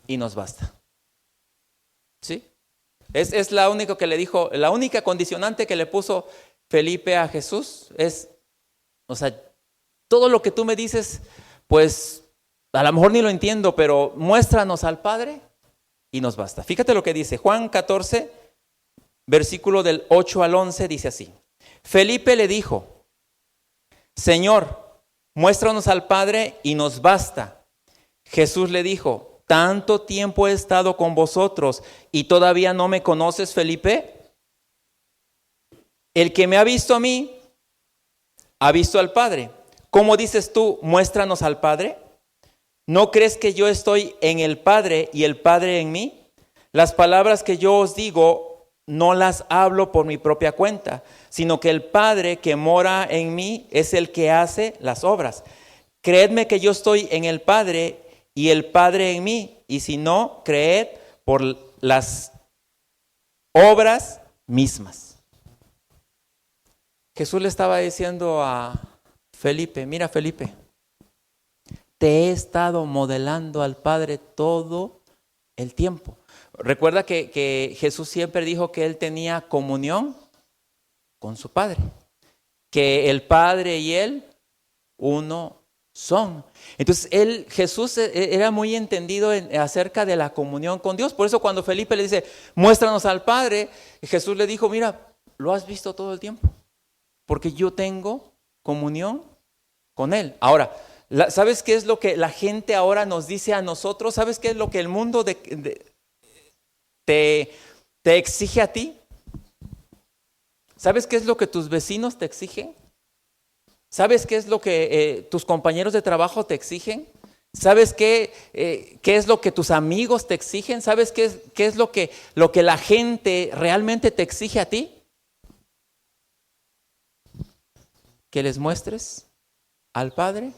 y nos basta. ¿Sí? Es la única que le dijo, la única condicionante que le puso Felipe a Jesús es, o sea, todo lo que tú me dices, pues a lo mejor ni lo entiendo, pero muéstranos al Padre y nos basta. Fíjate lo que dice Juan 14, versículo del 8 al 11, dice así. Felipe le dijo, Señor, muéstranos al Padre y nos basta. Jesús le dijo, ¿tanto tiempo he estado con vosotros y todavía no me conoces, Felipe? El que me ha visto a mí, ha visto al Padre. ¿Cómo dices tú, muéstranos al Padre? ¿No crees que yo estoy en el Padre y el Padre en mí? Las palabras que yo os digo no las hablo por mi propia cuenta, sino que el Padre que mora en mí es el que hace las obras. Creedme que yo estoy en el Padre y el Padre en mí, y si no, creed por las obras mismas. Jesús le estaba diciendo a Felipe, mira Felipe, te he estado modelando al Padre todo el tiempo. Recuerda que Jesús siempre dijo que Él tenía comunión con su Padre, que el Padre y Él uno son. Entonces Jesús era muy entendido acerca de la comunión con Dios. Por eso cuando Felipe le dice, muéstranos al Padre, Jesús le dijo, mira, lo has visto todo el tiempo, porque yo tengo comunión con Él. Ahora, ¿sabes qué es lo que la gente ahora nos dice a nosotros? ¿Sabes qué es lo que el mundo te exige a ti? ¿Sabes qué es lo que tus vecinos te exigen? ¿Sabes qué es lo que tus compañeros de trabajo te exigen? ¿Sabes qué es lo que tus amigos te exigen? ¿Sabes qué es lo que la gente realmente te exige a ti? Que les muestres al Padre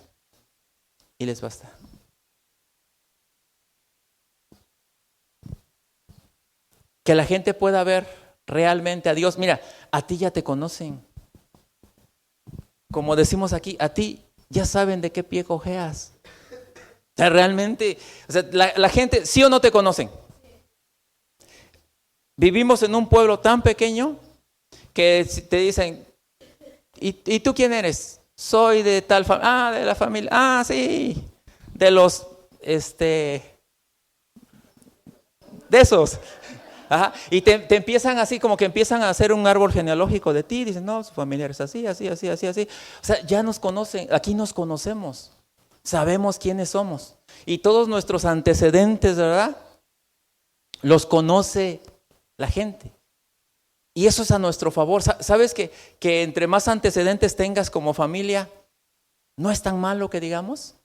y les basta. Que la gente pueda ver realmente a Dios. Mira, a ti ya te conocen. como decimos aquí, a ti ya saben de qué pie cojeas. O sea, realmente, o sea, la gente, ¿sí o no te conocen? Vivimos en un pueblo tan pequeño que te dicen, ¿y tú quién eres? Soy de tal familia. Ah, de la familia. Ah, sí. De los, de esos. Ajá. Y te empiezan así, como que empiezan a hacer un árbol genealógico de ti. Dicen, no, su familiar es así, así, así, así, así. O sea, ya nos conocen, aquí nos conocemos. Sabemos quiénes somos. Y todos nuestros antecedentes, ¿verdad? Los conoce la gente. Y eso es a nuestro favor. ¿Sabes que entre más antecedentes tengas como familia, no es tan malo que digamos?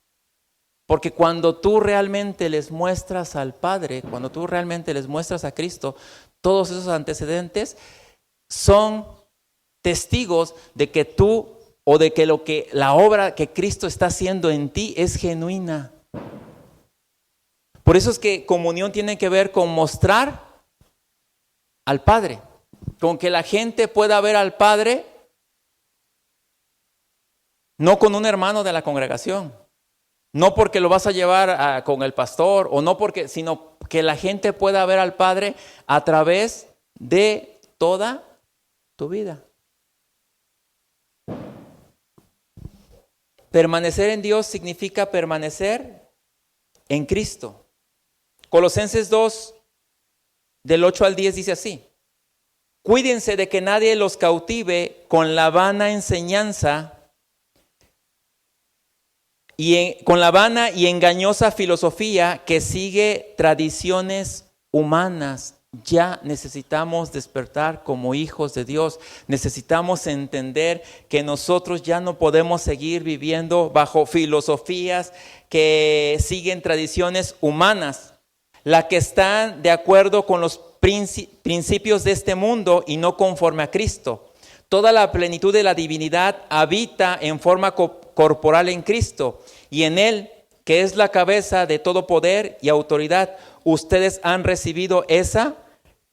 Porque cuando tú realmente les muestras al Padre, cuando tú realmente les muestras a Cristo, todos esos antecedentes son testigos de que tú o de que la obra que Cristo está haciendo en ti es genuina. Por eso es que comunión tiene que ver con mostrar al Padre, con que la gente pueda ver al Padre, no con un hermano de la congregación, no porque lo vas a llevar con el pastor, o no porque, sino que la gente pueda ver al Padre a través de toda tu vida. Permanecer en Dios significa permanecer en Cristo. Colosenses 2, del 8 al 10 dice así: cuídense de que nadie los cautive con la vana enseñanza con la vana y engañosa filosofía que sigue tradiciones humanas. Ya necesitamos despertar como hijos de Dios. Necesitamos entender que nosotros ya no podemos seguir viviendo bajo filosofías que siguen tradiciones humanas, las que están de acuerdo con los principios de este mundo y no conforme a Cristo. Toda la plenitud de la divinidad habita en forma corporal en Cristo, y en Él, que es la cabeza de todo poder y autoridad, ustedes han recibido esa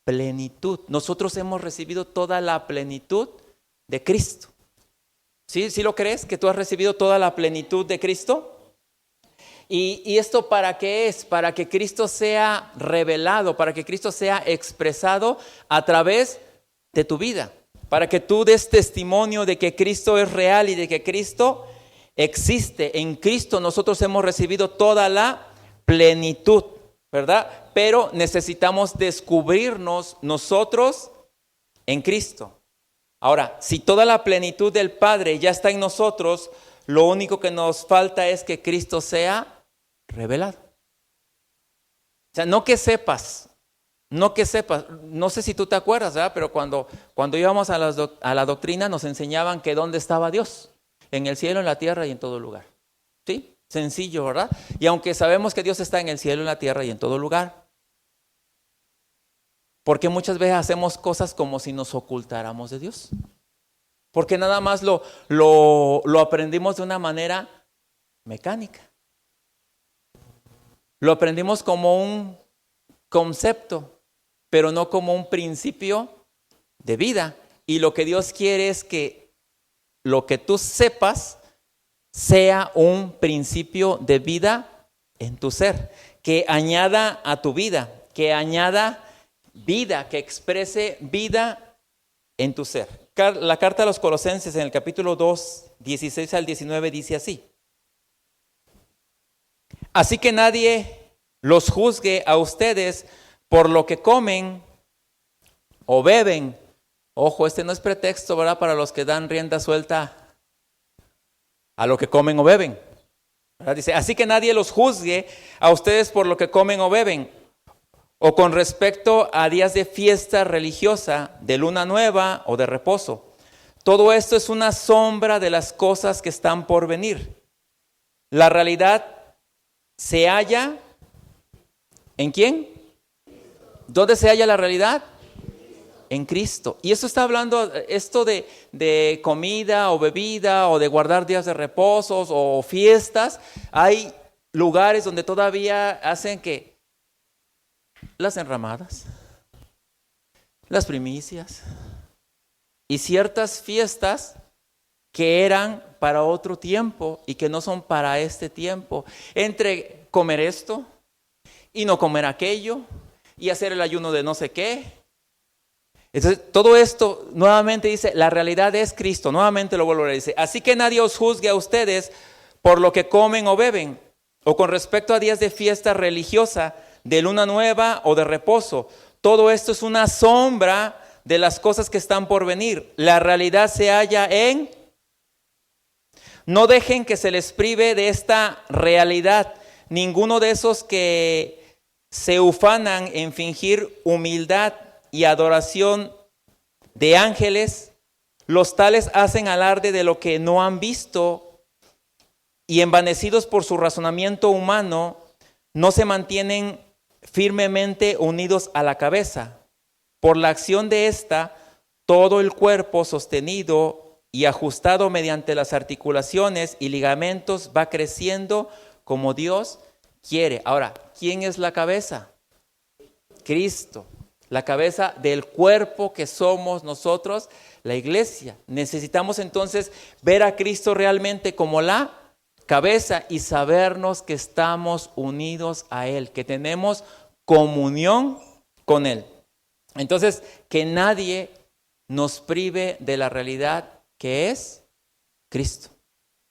plenitud. Nosotros hemos recibido toda la plenitud de Cristo. ¿Sí? ¿Sí lo crees? ¿Que tú has recibido toda la plenitud de Cristo? ¿Y esto para qué es? Para que Cristo sea revelado, para que Cristo sea expresado a través de tu vida. Para que tú des testimonio de que Cristo es real y de que Cristo existe. En Cristo nosotros hemos recibido toda la plenitud, ¿verdad? Pero necesitamos descubrirnos nosotros en Cristo. Ahora, si toda la plenitud del Padre ya está en nosotros, lo único que nos falta es que Cristo sea revelado. O sea, no que sepas, no sé si tú te acuerdas, ¿verdad? Pero cuando íbamos a la doctrina nos enseñaban que dónde estaba Dios, en el cielo, en la tierra y en todo lugar. ¿Sí? Sencillo, ¿verdad? Y aunque sabemos que Dios está en el cielo, en la tierra y en todo lugar, porque muchas veces hacemos cosas como si nos ocultáramos de Dios. Porque nada más lo aprendimos de una manera mecánica. Lo aprendimos como un concepto, pero no como un principio de vida. Y lo que Dios quiere es que lo que tú sepas sea un principio de vida en tu ser, que añada a tu vida, que añada vida, que exprese vida en tu ser. La carta a los Colosenses en el capítulo 2, 16 al 19 dice así: así que nadie los juzgue a ustedes por lo que comen o beben. Ojo, este no es pretexto, ¿verdad?, para los que dan rienda suelta a lo que comen o beben, ¿verdad? Dice, así que nadie los juzgue a ustedes por lo que comen o beben, o con respecto a días de fiesta religiosa, de luna nueva o de reposo. Todo esto es una sombra de las cosas que están por venir. La realidad se halla ¿en quién? ¿Dónde se halla la realidad? En Cristo. Y eso está hablando, esto de comida o bebida o de guardar días de reposos o fiestas. Hay lugares donde todavía hacen que las enramadas, las primicias y ciertas fiestas que eran para otro tiempo y que no son para este tiempo. Entre comer esto y no comer aquello y hacer el ayuno de no sé qué. Entonces, todo esto nuevamente dice, la realidad es Cristo. Nuevamente lo vuelvo a decir. Así que nadie os juzgue a ustedes por lo que comen o beben, o con respecto a días de fiesta religiosa, de luna nueva o de reposo. Todo esto es una sombra de las cosas que están por venir. La realidad se halla en... No dejen que se les prive de esta realidad. Ninguno de esos que se ufanan en fingir humildad y adoración de ángeles, los tales hacen alarde de lo que no han visto y envanecidos por su razonamiento humano, no se mantienen firmemente unidos a la cabeza. Por la acción de esta, todo el cuerpo sostenido y ajustado mediante las articulaciones y ligamentos va creciendo como Dios quiere. Ahora, ¿quién es la cabeza? Cristo, la cabeza del cuerpo que somos nosotros, la iglesia. Necesitamos entonces ver a Cristo realmente como la cabeza y sabernos que estamos unidos a Él, que tenemos comunión con Él. Entonces, que nadie nos prive de la realidad que es Cristo.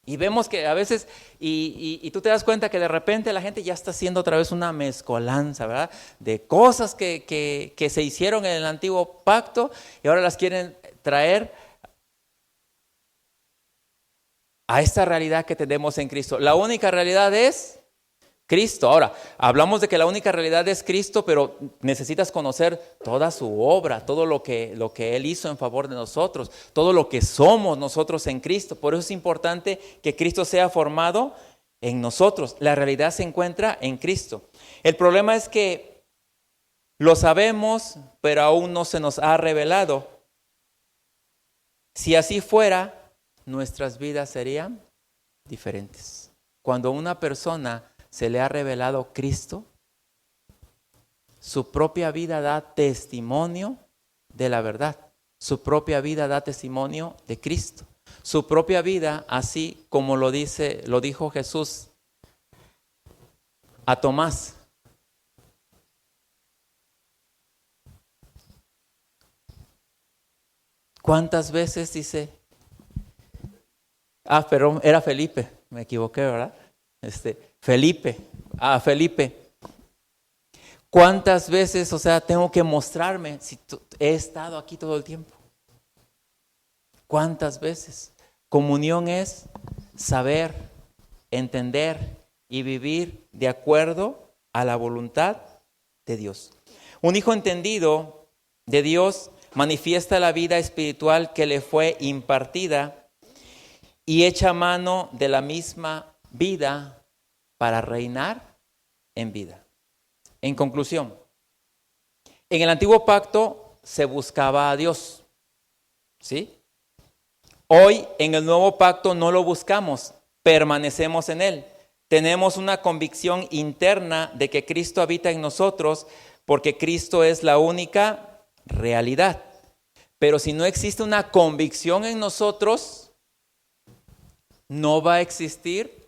Y vemos que a veces, y tú te das cuenta que de repente la gente ya está haciendo otra vez una mezcolanza, ¿verdad? De cosas que se hicieron en el antiguo pacto y ahora las quieren traer a esta realidad que tenemos en Cristo. La única realidad es Cristo. Ahora, hablamos de que la única realidad es Cristo, pero necesitas conocer toda su obra, todo lo que Él hizo en favor de nosotros, todo lo que somos nosotros en Cristo. Por eso es importante que Cristo sea formado en nosotros. La realidad se encuentra en Cristo. El problema es que lo sabemos, pero aún no se nos ha revelado. Si así fuera, nuestras vidas serían diferentes. Cuando una persona se le ha revelado Cristo, su propia vida da testimonio de la verdad. Su propia vida da testimonio de Cristo. Su propia vida, así como lo dijo Jesús a Tomás. ¿Cuántas veces dice? Perdón, era Felipe, me equivoqué, ¿verdad? Felipe. ¿Cuántas veces, tengo que mostrarme si he estado aquí todo el tiempo? ¿Cuántas veces? Comunión es saber, entender y vivir de acuerdo a la voluntad de Dios. Un hijo entendido de Dios manifiesta la vida espiritual que le fue impartida y echa mano de la misma vida para reinar en vida. En conclusión, en el antiguo pacto se buscaba a Dios, ¿sí? Hoy en el nuevo pacto no lo buscamos, permanecemos en Él. Tenemos una convicción interna de que Cristo habita en nosotros porque Cristo es la única realidad. Pero si no existe una convicción en nosotros, no va a existir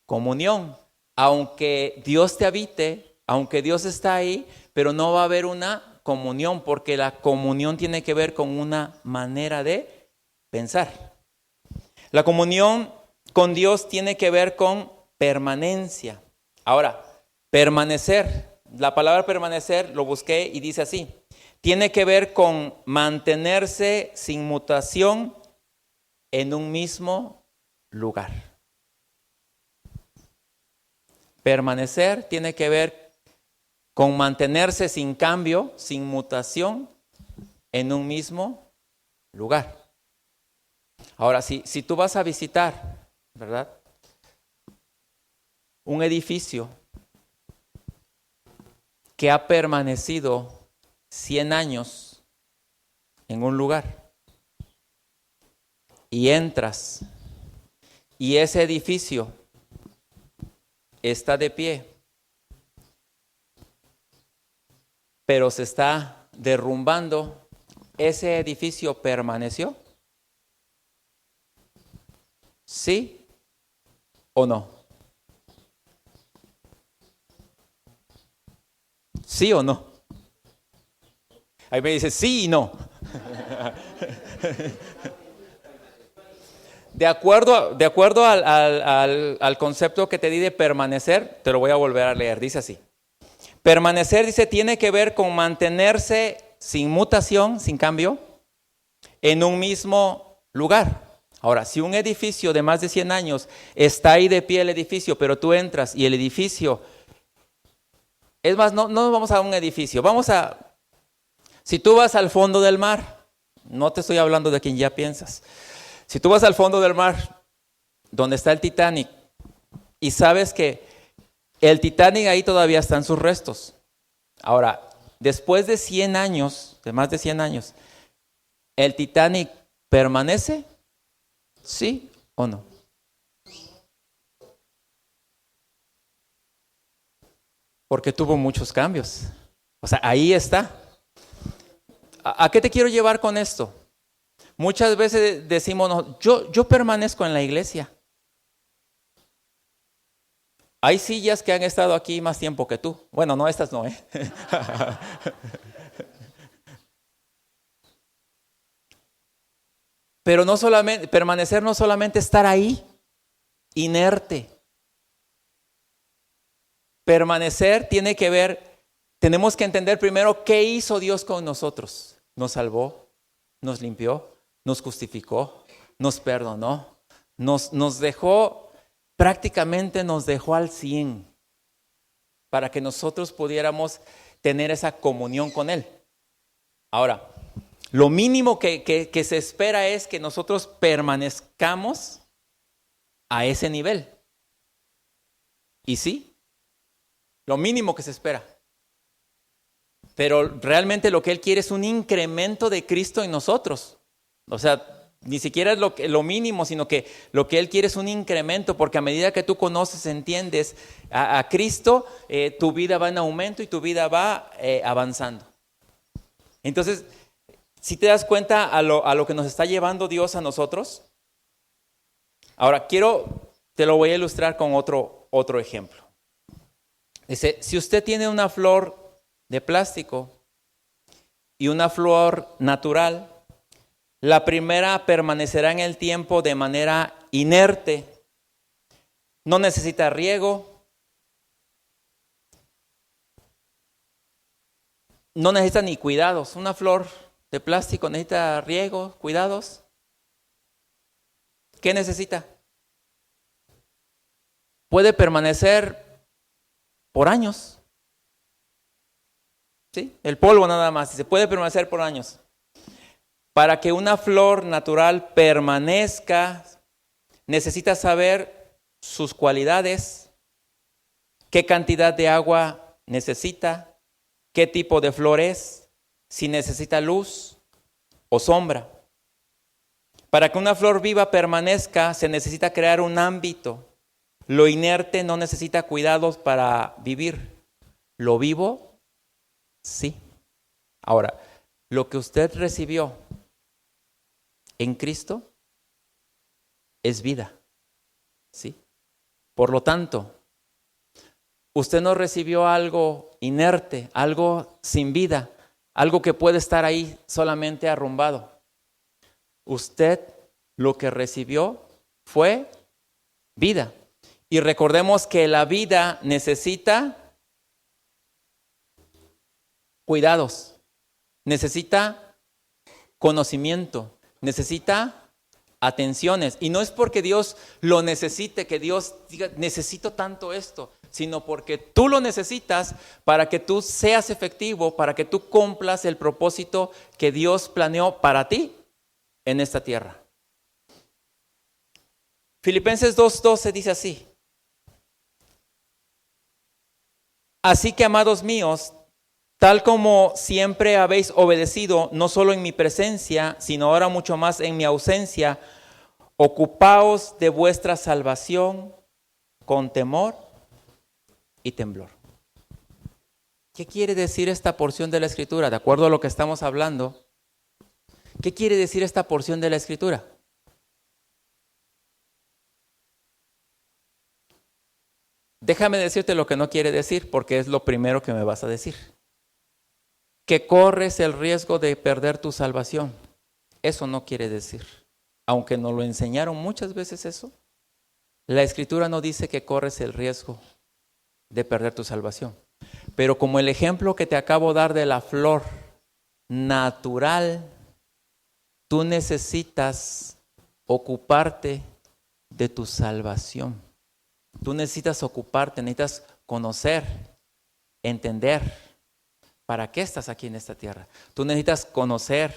comunión. Aunque Dios te habite, aunque Dios está ahí, pero no va a haber una comunión, porque la comunión tiene que ver con una manera de pensar. La comunión con Dios tiene que ver con permanencia. Ahora, permanecer, la palabra permanecer lo busqué y dice así: tiene que ver con mantenerse sin mutación en un mismo lugar. Permanecer tiene que ver con mantenerse sin cambio, sin mutación en un mismo lugar. Ahora, si tú vas a visitar, ¿verdad?, un edificio que ha permanecido 100 años en un lugar y entras y ese edificio está de pie, pero se está derrumbando, ¿ese edificio permaneció? ¿Sí o no? ¿Sí o no? Ahí me dice sí y no. De acuerdo al concepto que te di de permanecer, te lo voy a volver a leer. Dice así. Permanecer, dice, tiene que ver con mantenerse sin mutación, sin cambio, en un mismo lugar. Ahora, si un edificio de más de 100 años está ahí de pie el edificio, pero tú entras y el edificio, es más, no vamos a un edificio, si tú vas al fondo del mar, no te estoy hablando de quien ya piensas, si tú vas al fondo del mar, donde está el Titanic, y sabes que el Titanic ahí todavía están sus restos. Ahora, después de 100 años, de más de 100 años, ¿el Titanic permanece? ¿Sí o no? Porque tuvo muchos cambios. O sea, ahí está. ¿A qué te quiero llevar con esto? Muchas veces decimos, no, yo permanezco en la iglesia. Hay sillas que han estado aquí más tiempo que tú. Bueno, no, estas no, ¿eh? Pero no solamente, permanecer no solamente estar ahí, inerte. Permanecer tiene que ver, tenemos que entender primero qué hizo Dios con nosotros. Nos salvó, nos limpió, nos justificó, nos perdonó, nos dejó, prácticamente nos dejó al 100 para que nosotros pudiéramos tener esa comunión con Él. Ahora, lo mínimo que se espera es que nosotros permanezcamos a ese nivel. Y sí, lo mínimo que se espera. Pero realmente lo que Él quiere es un incremento de Cristo en nosotros. O sea, ni siquiera es lo mínimo, sino que lo que Él quiere es un incremento, porque a medida que tú conoces, entiendes a Cristo, tu vida va en aumento y tu vida va avanzando. Entonces, si te das cuenta a lo que nos está llevando Dios a nosotros. Ahora, te lo voy a ilustrar con otro ejemplo. Dice, si usted tiene una flor de plástico y una flor natural, la primera permanecerá en el tiempo de manera inerte, no necesita riego, no necesita ni cuidados. Una flor de plástico necesita riego, cuidados. ¿Qué necesita? Puede permanecer por años. ¿Sí? El polvo nada más, se puede permanecer por años. Para que una flor natural permanezca, necesita saber sus cualidades, qué cantidad de agua necesita, qué tipo de flor es, si necesita luz o sombra. Para que una flor viva permanezca, se necesita crear un ámbito. Lo inerte no necesita cuidados para vivir. Lo vivo, sí. Ahora, lo que usted recibió en Cristo es vida, ¿sí? Por lo tanto, usted no recibió algo inerte, algo sin vida, algo que puede estar ahí solamente arrumbado. Usted lo que recibió fue vida. Y recordemos que la vida necesita cuidados, necesita conocimiento, necesita atenciones. Y no es porque Dios lo necesite, que Dios diga, necesito tanto esto, sino porque tú lo necesitas para que tú seas efectivo, para que tú cumplas el propósito que Dios planeó para ti en esta tierra. Filipenses 2:12 dice así: así que, amados míos, tal como siempre habéis obedecido, no solo en mi presencia, sino ahora mucho más en mi ausencia, ocupaos de vuestra salvación con temor y temblor. ¿Qué quiere decir esta porción de la Escritura? De acuerdo a lo que estamos hablando, ¿qué quiere decir esta porción de la Escritura? déjame decirte lo que no quiere decir, porque es lo primero que me vas a decir. Que corres el riesgo de perder tu salvación. Eso no quiere decir. Aunque nos lo enseñaron muchas veces eso, la Escritura no dice que corres el riesgo de perder tu salvación. Pero como el ejemplo que te acabo de dar de la flor natural, tú necesitas ocuparte de tu salvación. Tú necesitas ocuparte, necesitas conocer, entender para qué estás aquí en esta tierra. Tú necesitas conocer,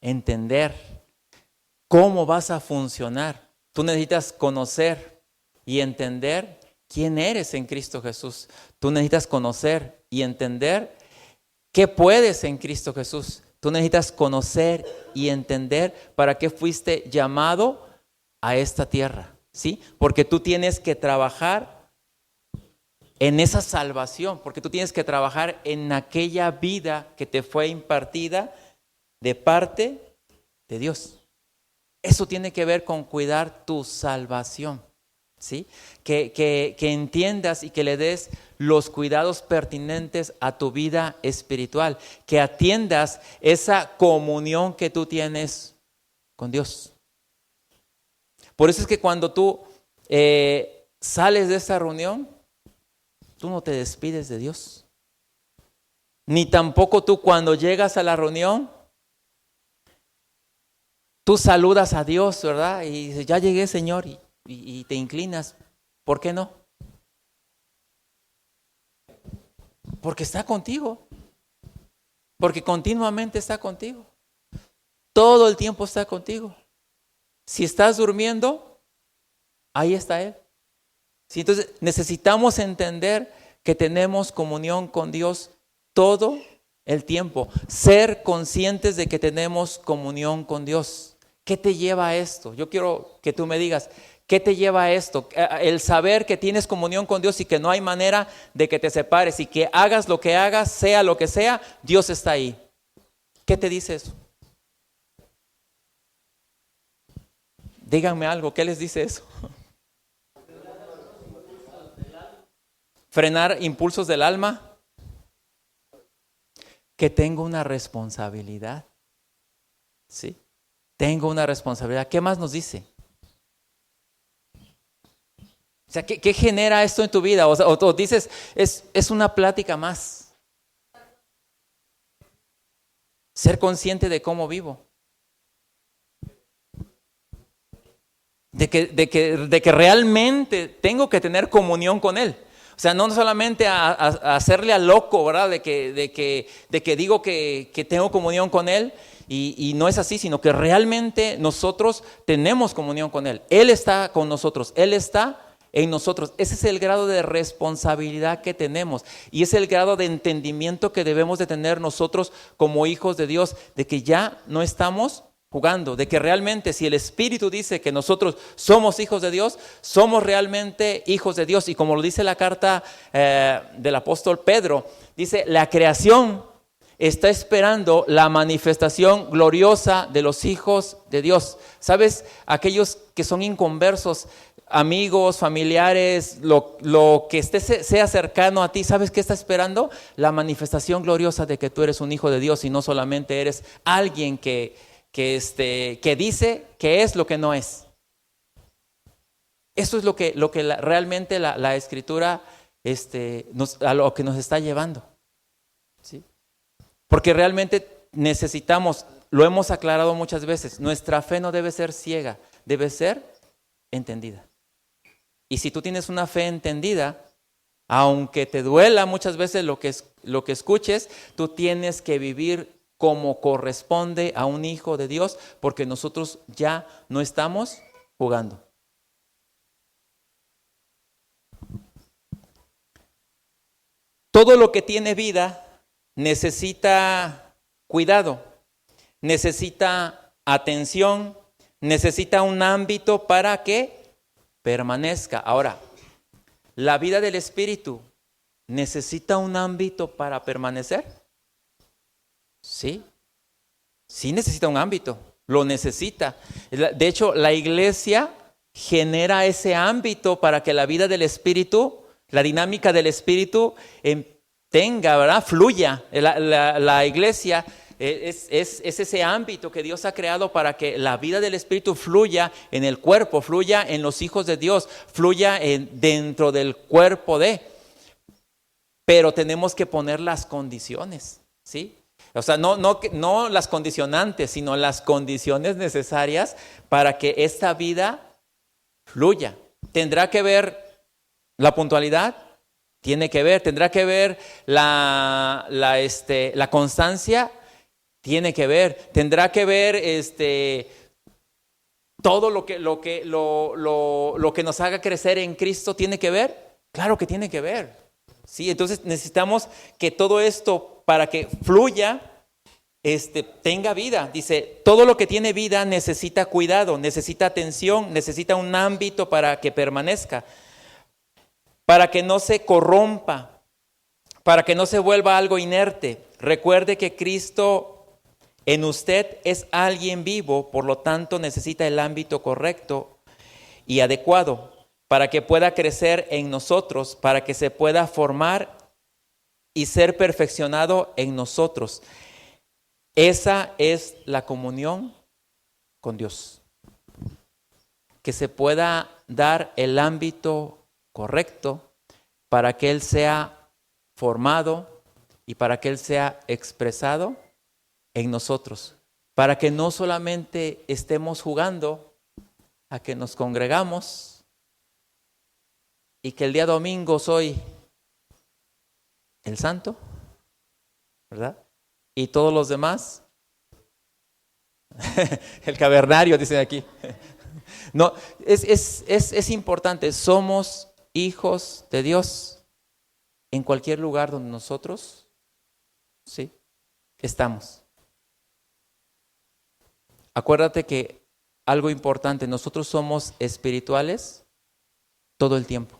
entender cómo vas a funcionar. Tú necesitas conocer y entender quién eres en Cristo Jesús. Tú necesitas conocer y entender qué puedes en Cristo Jesús. Tú necesitas conocer y entender para qué fuiste llamado a esta tierra, ¿sí? Porque tú tienes que trabajar en esa salvación, porque tú tienes que trabajar en aquella vida que te fue impartida de parte de Dios. Eso tiene que ver con cuidar tu salvación, ¿sí? Que entiendas y que le des los cuidados pertinentes a tu vida espiritual, que atiendas esa comunión que tú tienes con Dios. Por eso es que cuando tú sales de esa reunión, tú no te despides de Dios. Ni tampoco tú cuando llegas a la reunión, tú saludas a Dios, ¿verdad? Y dices, ya llegué, Señor, y te inclinas. ¿Por qué no? Porque está contigo. Porque continuamente está contigo. Todo el tiempo está contigo. Si estás durmiendo, ahí está Él. ¿Sí? Entonces necesitamos entender que tenemos comunión con Dios todo el tiempo. Ser conscientes de que tenemos comunión con Dios. ¿Qué te lleva a esto? Yo quiero que tú me digas, ¿qué te lleva a esto? El saber que tienes comunión con Dios y que no hay manera de que te separes y que hagas lo que hagas, sea lo que sea, Dios está ahí. ¿Qué te dice eso? Díganme algo, ¿qué les dice eso? Frenar impulsos del alma. Que tengo una responsabilidad. ¿Sí? Tengo una responsabilidad. ¿Qué más nos dice? O sea, ¿qué genera esto en tu vida? O dices, es una plática más. Ser consciente de cómo vivo. De que realmente tengo que tener comunión con Él. O sea, no solamente a hacerle al loco, ¿verdad? De que digo que tengo comunión con Él y no es así, sino que realmente nosotros tenemos comunión con Él. Él está con nosotros, Él está en nosotros. Ese es el grado de responsabilidad que tenemos y es el grado de entendimiento que debemos de tener nosotros como hijos de Dios, de que ya no estamos jugando, de que realmente si el Espíritu dice que nosotros somos hijos de Dios, somos realmente hijos de Dios. Y como lo dice la carta del apóstol Pedro, dice, la creación está esperando la manifestación gloriosa de los hijos de Dios. ¿Sabes? Aquellos que son inconversos, amigos, familiares, lo que sea cercano a ti, ¿sabes qué está esperando? La manifestación gloriosa de que tú eres un hijo de Dios y no solamente eres alguien que dice que es lo que no es. Eso es lo que realmente la Escritura a lo que nos está llevando. ¿Sí? Porque realmente necesitamos, lo hemos aclarado muchas veces, nuestra fe no debe ser ciega, debe ser entendida. Y si tú tienes una fe entendida, aunque te duela muchas veces lo que escuches, tú tienes que vivir como corresponde a un hijo de Dios, porque nosotros ya no estamos jugando. Todo lo que tiene vida necesita cuidado, necesita atención, necesita un ámbito para que permanezca. Ahora, la vida del Espíritu necesita un ámbito para permanecer. Sí necesita un ámbito, lo necesita. De hecho, la iglesia genera ese ámbito para que la vida del Espíritu la dinámica del Espíritu tenga, ¿verdad? Fluya. La iglesia es ese ámbito que Dios ha creado para que la vida del Espíritu fluya en el cuerpo, fluya en los hijos de Dios, fluya dentro del cuerpo pero tenemos que poner las condiciones, ¿sí? O sea, no las condicionantes, sino las condiciones necesarias para que esta vida fluya. ¿Tendrá que ver la puntualidad? Tiene que ver. ¿Tendrá que ver la constancia? Tiene que ver. ¿Tendrá que ver todo lo que nos haga crecer en Cristo? ¿Tiene que ver? Claro que tiene que ver. Sí, entonces necesitamos que todo esto, para que fluya, tenga vida. Dice, todo lo que tiene vida necesita cuidado, necesita atención, necesita un ámbito para que permanezca, para que no se corrompa, para que no se vuelva algo inerte. Recuerde que Cristo en usted es alguien vivo, por lo tanto necesita el ámbito correcto y adecuado para que pueda crecer en nosotros, para que se pueda formar y ser perfeccionado en nosotros. Esa es la comunión con Dios. Que se pueda dar el ámbito correcto para que Él sea formado y para que Él sea expresado en nosotros. Para que no solamente estemos jugando a que nos congregamos y que el día domingo soy el santo, ¿verdad? Y todos los demás, el cavernario, dicen aquí. No, es importante, somos hijos de Dios en cualquier lugar donde nosotros, sí, estamos. Acuérdate que algo importante, nosotros somos espirituales todo el tiempo.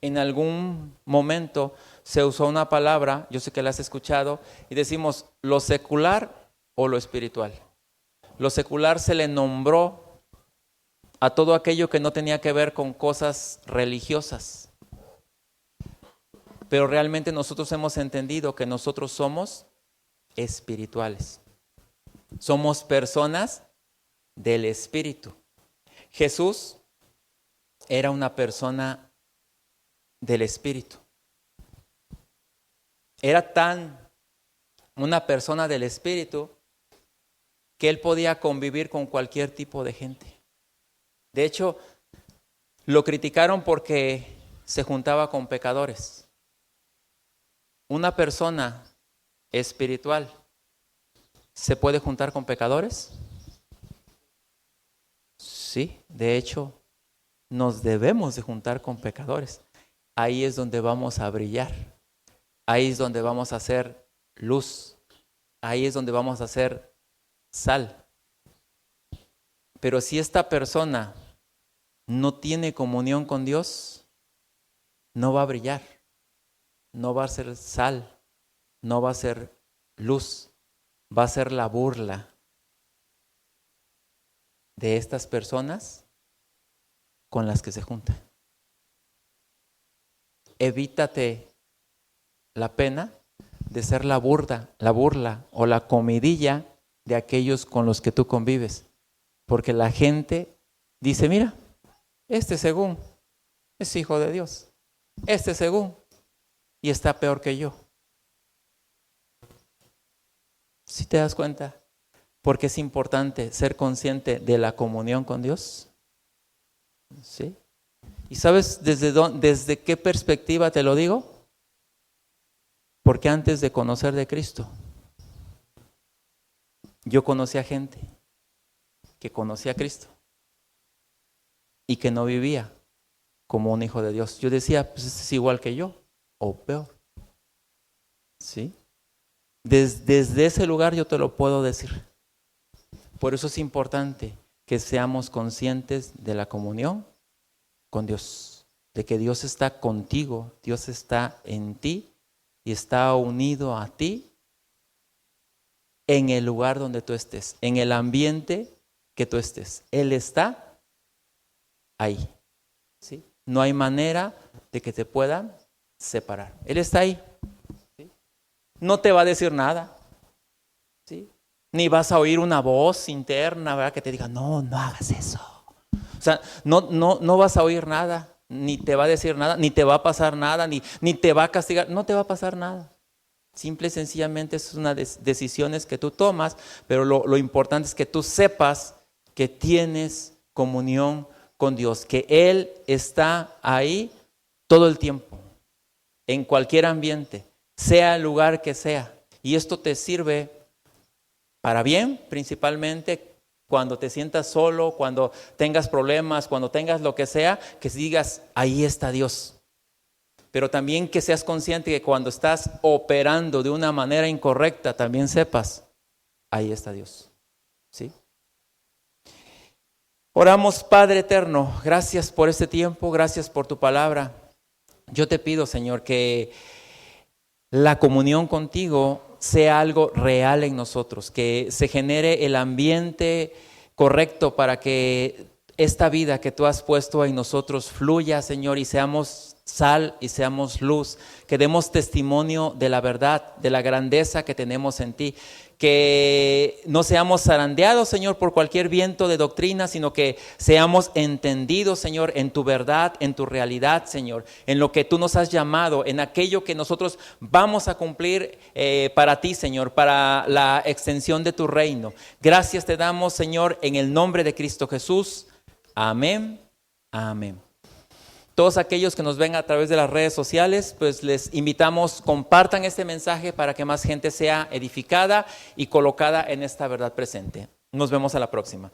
En algún momento se usó una palabra, yo sé que la has escuchado, y decimos lo secular o lo espiritual. Lo secular se le nombró a todo aquello que no tenía que ver con cosas religiosas. Pero realmente nosotros hemos entendido que nosotros somos espirituales. Somos personas del Espíritu. Jesús era una persona del Espíritu. Era tan una persona del Espíritu que él podía convivir con cualquier tipo de gente. De hecho, lo criticaron porque se juntaba con pecadores. Una persona espiritual ¿se puede juntar con pecadores? Sí, de hecho, nos debemos de juntar con pecadores. Ahí es donde vamos a brillar. Ahí es donde vamos a hacer luz. Ahí es donde vamos a hacer sal. Pero si esta persona no tiene comunión con Dios, no va a brillar. No va a ser sal. No va a ser luz. Va a ser la burla de estas personas con las que se juntan. Evítate la pena de ser la burla o la comidilla de aquellos con los que tú convives. Porque la gente dice, mira, este según es hijo de Dios. Este según y está peor que yo. ¿Sí te das cuenta? Porque es importante ser consciente de la comunión con Dios. ¿Sí? ¿Y sabes desde qué perspectiva te lo digo? Porque antes de conocer de Cristo, yo conocí a gente que conocía a Cristo y que no vivía como un hijo de Dios. Yo decía, pues es igual que yo o peor. ¿Sí? Desde ese lugar yo te lo puedo decir. Por eso es importante que seamos conscientes de la comunión con Dios, de que Dios está contigo, Dios está en ti y está unido a ti en el lugar donde tú estés, en el ambiente que tú estés. Él está ahí. ¿Sí? no hay manera de que te puedan separar. Él está ahí. ¿Sí? No te va a decir nada. ¿Sí? Ni vas a oír una voz interna, ¿verdad? Que te diga, no hagas eso. O sea, no vas a oír nada, ni te va a decir nada, ni te va a pasar nada, ni te va a castigar, no te va a pasar nada. Simple y sencillamente es una decisiones que tú tomas, pero lo importante es que tú sepas que tienes comunión con Dios, que Él está ahí todo el tiempo, en cualquier ambiente, sea el lugar que sea. Y esto te sirve para bien, principalmente cuando te sientas solo, cuando tengas problemas, cuando tengas lo que sea, que digas, ahí está Dios. Pero también que seas consciente que cuando estás operando de una manera incorrecta, también sepas, ahí está Dios. ¿Sí? Oramos, Padre eterno, gracias por este tiempo, gracias por tu palabra. Yo te pido, Señor, que la comunión contigo sea algo real en nosotros, que se genere el ambiente correcto para que esta vida que tú has puesto en nosotros fluya, Señor, y seamos sal y seamos luz, que demos testimonio de la verdad, de la grandeza que tenemos en ti, que no seamos zarandeados, Señor, por cualquier viento de doctrina, sino que seamos entendidos, Señor, en tu verdad, en tu realidad, Señor, en lo que tú nos has llamado, en aquello que nosotros vamos a cumplir para ti, Señor, para la extensión de tu reino. Gracias te damos, Señor, en el nombre de Cristo Jesús. Amén. Amén. Todos aquellos que nos ven a través de las redes sociales, pues les invitamos, compartan este mensaje para que más gente sea edificada y colocada en esta verdad presente. Nos vemos a la próxima.